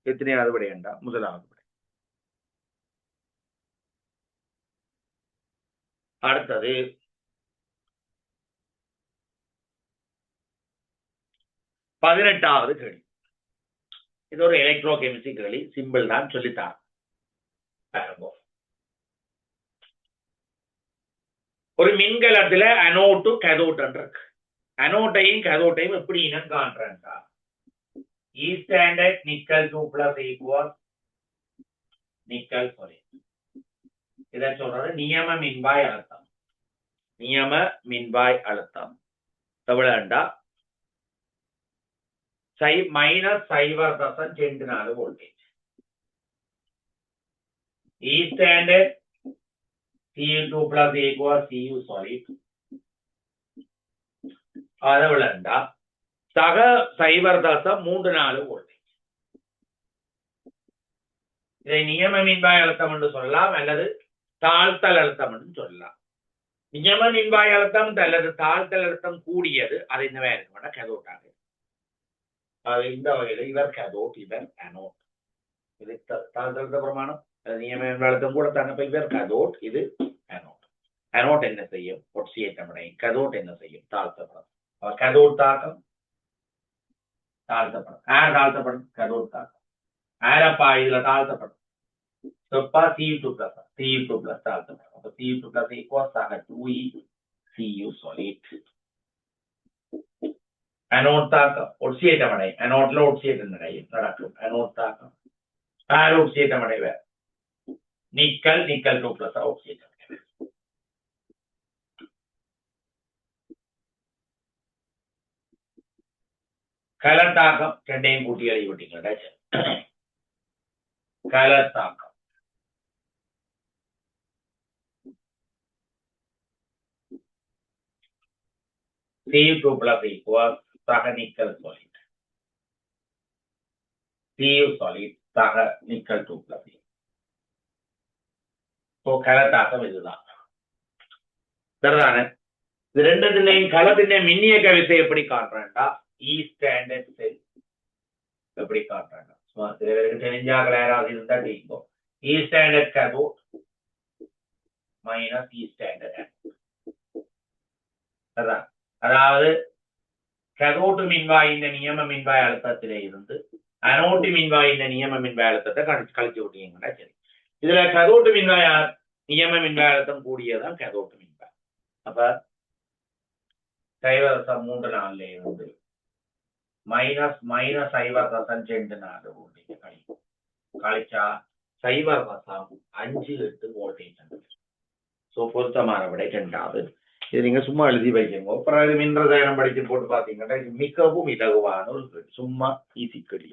எத்தனையாவது விடையண்டா முதலாவது விடை. அடுத்தது 18வது கேள்வி. இது ஒரு எலக்ட்ரோ கெமிஸ்ட்ரி கேள்வி, சிம்பிள் தான், சொல்லித்தான். ஒரு மின்கலத்துல அனோட்டு கதோட் இருக்கு. அனோட்டையும் கதோட்டையும் எப்படி இனம் காண்றா? E standard nickel 2 plus equals nickel sorry. இதை சொல்றது நியம மின்வாய் அழுத்தம். நியம மின்வாய் அழுத்தம் எவ்வளவுண்டா -0.24 voltage. E standard Cu2 plus equals Cu solid. அது எவ்வளவுண்டா சக 0.34 வோல்டேஜ். இதை நியம மின்வாய் அழுத்தம் என்று சொல்லலாம் அல்லது தாழ்த்தல் அழுத்தம் என்று சொல்லலாம். நியம மின்வாய் அழுத்தம் அல்லது தாழ்த்தல் அழுத்தம் கூடியது அது இந்த வேறு கதோட்டாக. இந்த வகையில் இவர் கதோட், இவர் அனோட். இது தாழ்த்தழுத்த பிரமாணம். நியம மின்வாய் அழுத்தம் கூட தானே. இவர் கதோட், இது அனோட். அனோட் என்ன செய்யும்? ஒட்சியேற்றமடையும். கதோட் என்ன செய்யும்? தாழ்த்தப்படும். கதோட் தாக்கம் தாழ்த்தப்படும். யார் தாழ்த்தப்படும்? கதோட் தாக்கம். யாரப்பா இதுல தாழ்த்தப்படும்? Cu2 plus தாழ்த்தப்படும். அப்ப Cu2 plus equals 2E Cu solid. Anode தாக்கம் ஒட்சியேற்றமடை. அனோட்ல ஒட்சியேற்றம் நடக்கும். அனோட் தாக்கம் யார் ஒட்சியேற்றமடைவர்? Nickel 2 plus ஒட்சியேற்றம். கலத்தாக்கம் ரெண்டையும் கூட்டி எழுதி விட்டீங்களா? கலத்தாக்கம் Cu2 plus equals சக நிக்கல் solid. Cu solid சக நிக்கல் 2 plus. கலத்தாக்கம் இதுதான். சரிதானே? இது ரெண்டுத்திலையும் கலத்தின் மின்னியக்க விசை எப்படி காட்டுறேன்டா E standard செல் எப்படி காட்டுறாங்க? சில பேருக்கு தெரிஞ்சாக யாராவது இருந்தா தெரியும். E standard cathode minus E standard anode. அதாவது கதோட்டு மின்வாயின் நியம மின்வாய் அழுத்தத்திலே இருந்து அனோட்டு மின்வாயின் நியம மின்வாய் அழுத்தத்தை கழிச்சு விட்டீங்கன்னா சரி. இதுல கதோட்டு மின்வாய் நியம மின்வாய் அழுத்தம் கூடியதான் கதோட்டு மின்வாய். அப்ப 0.34 இருந்து -0.24 வோல்டேஜ் கழிக்கும். கழிச்சா 0.58 வோல்டேஜ். பொருத்தமான விடை 2வது. இது நீங்க சும்மா எழுதி வைக்கணும். அப்புறம் மின் ரசாயனம் படிச்சு போட்டு பாத்தீங்கன்னா மிகவும் இலகுவான ஒரு சும்மா ஈஸி கேள்வி.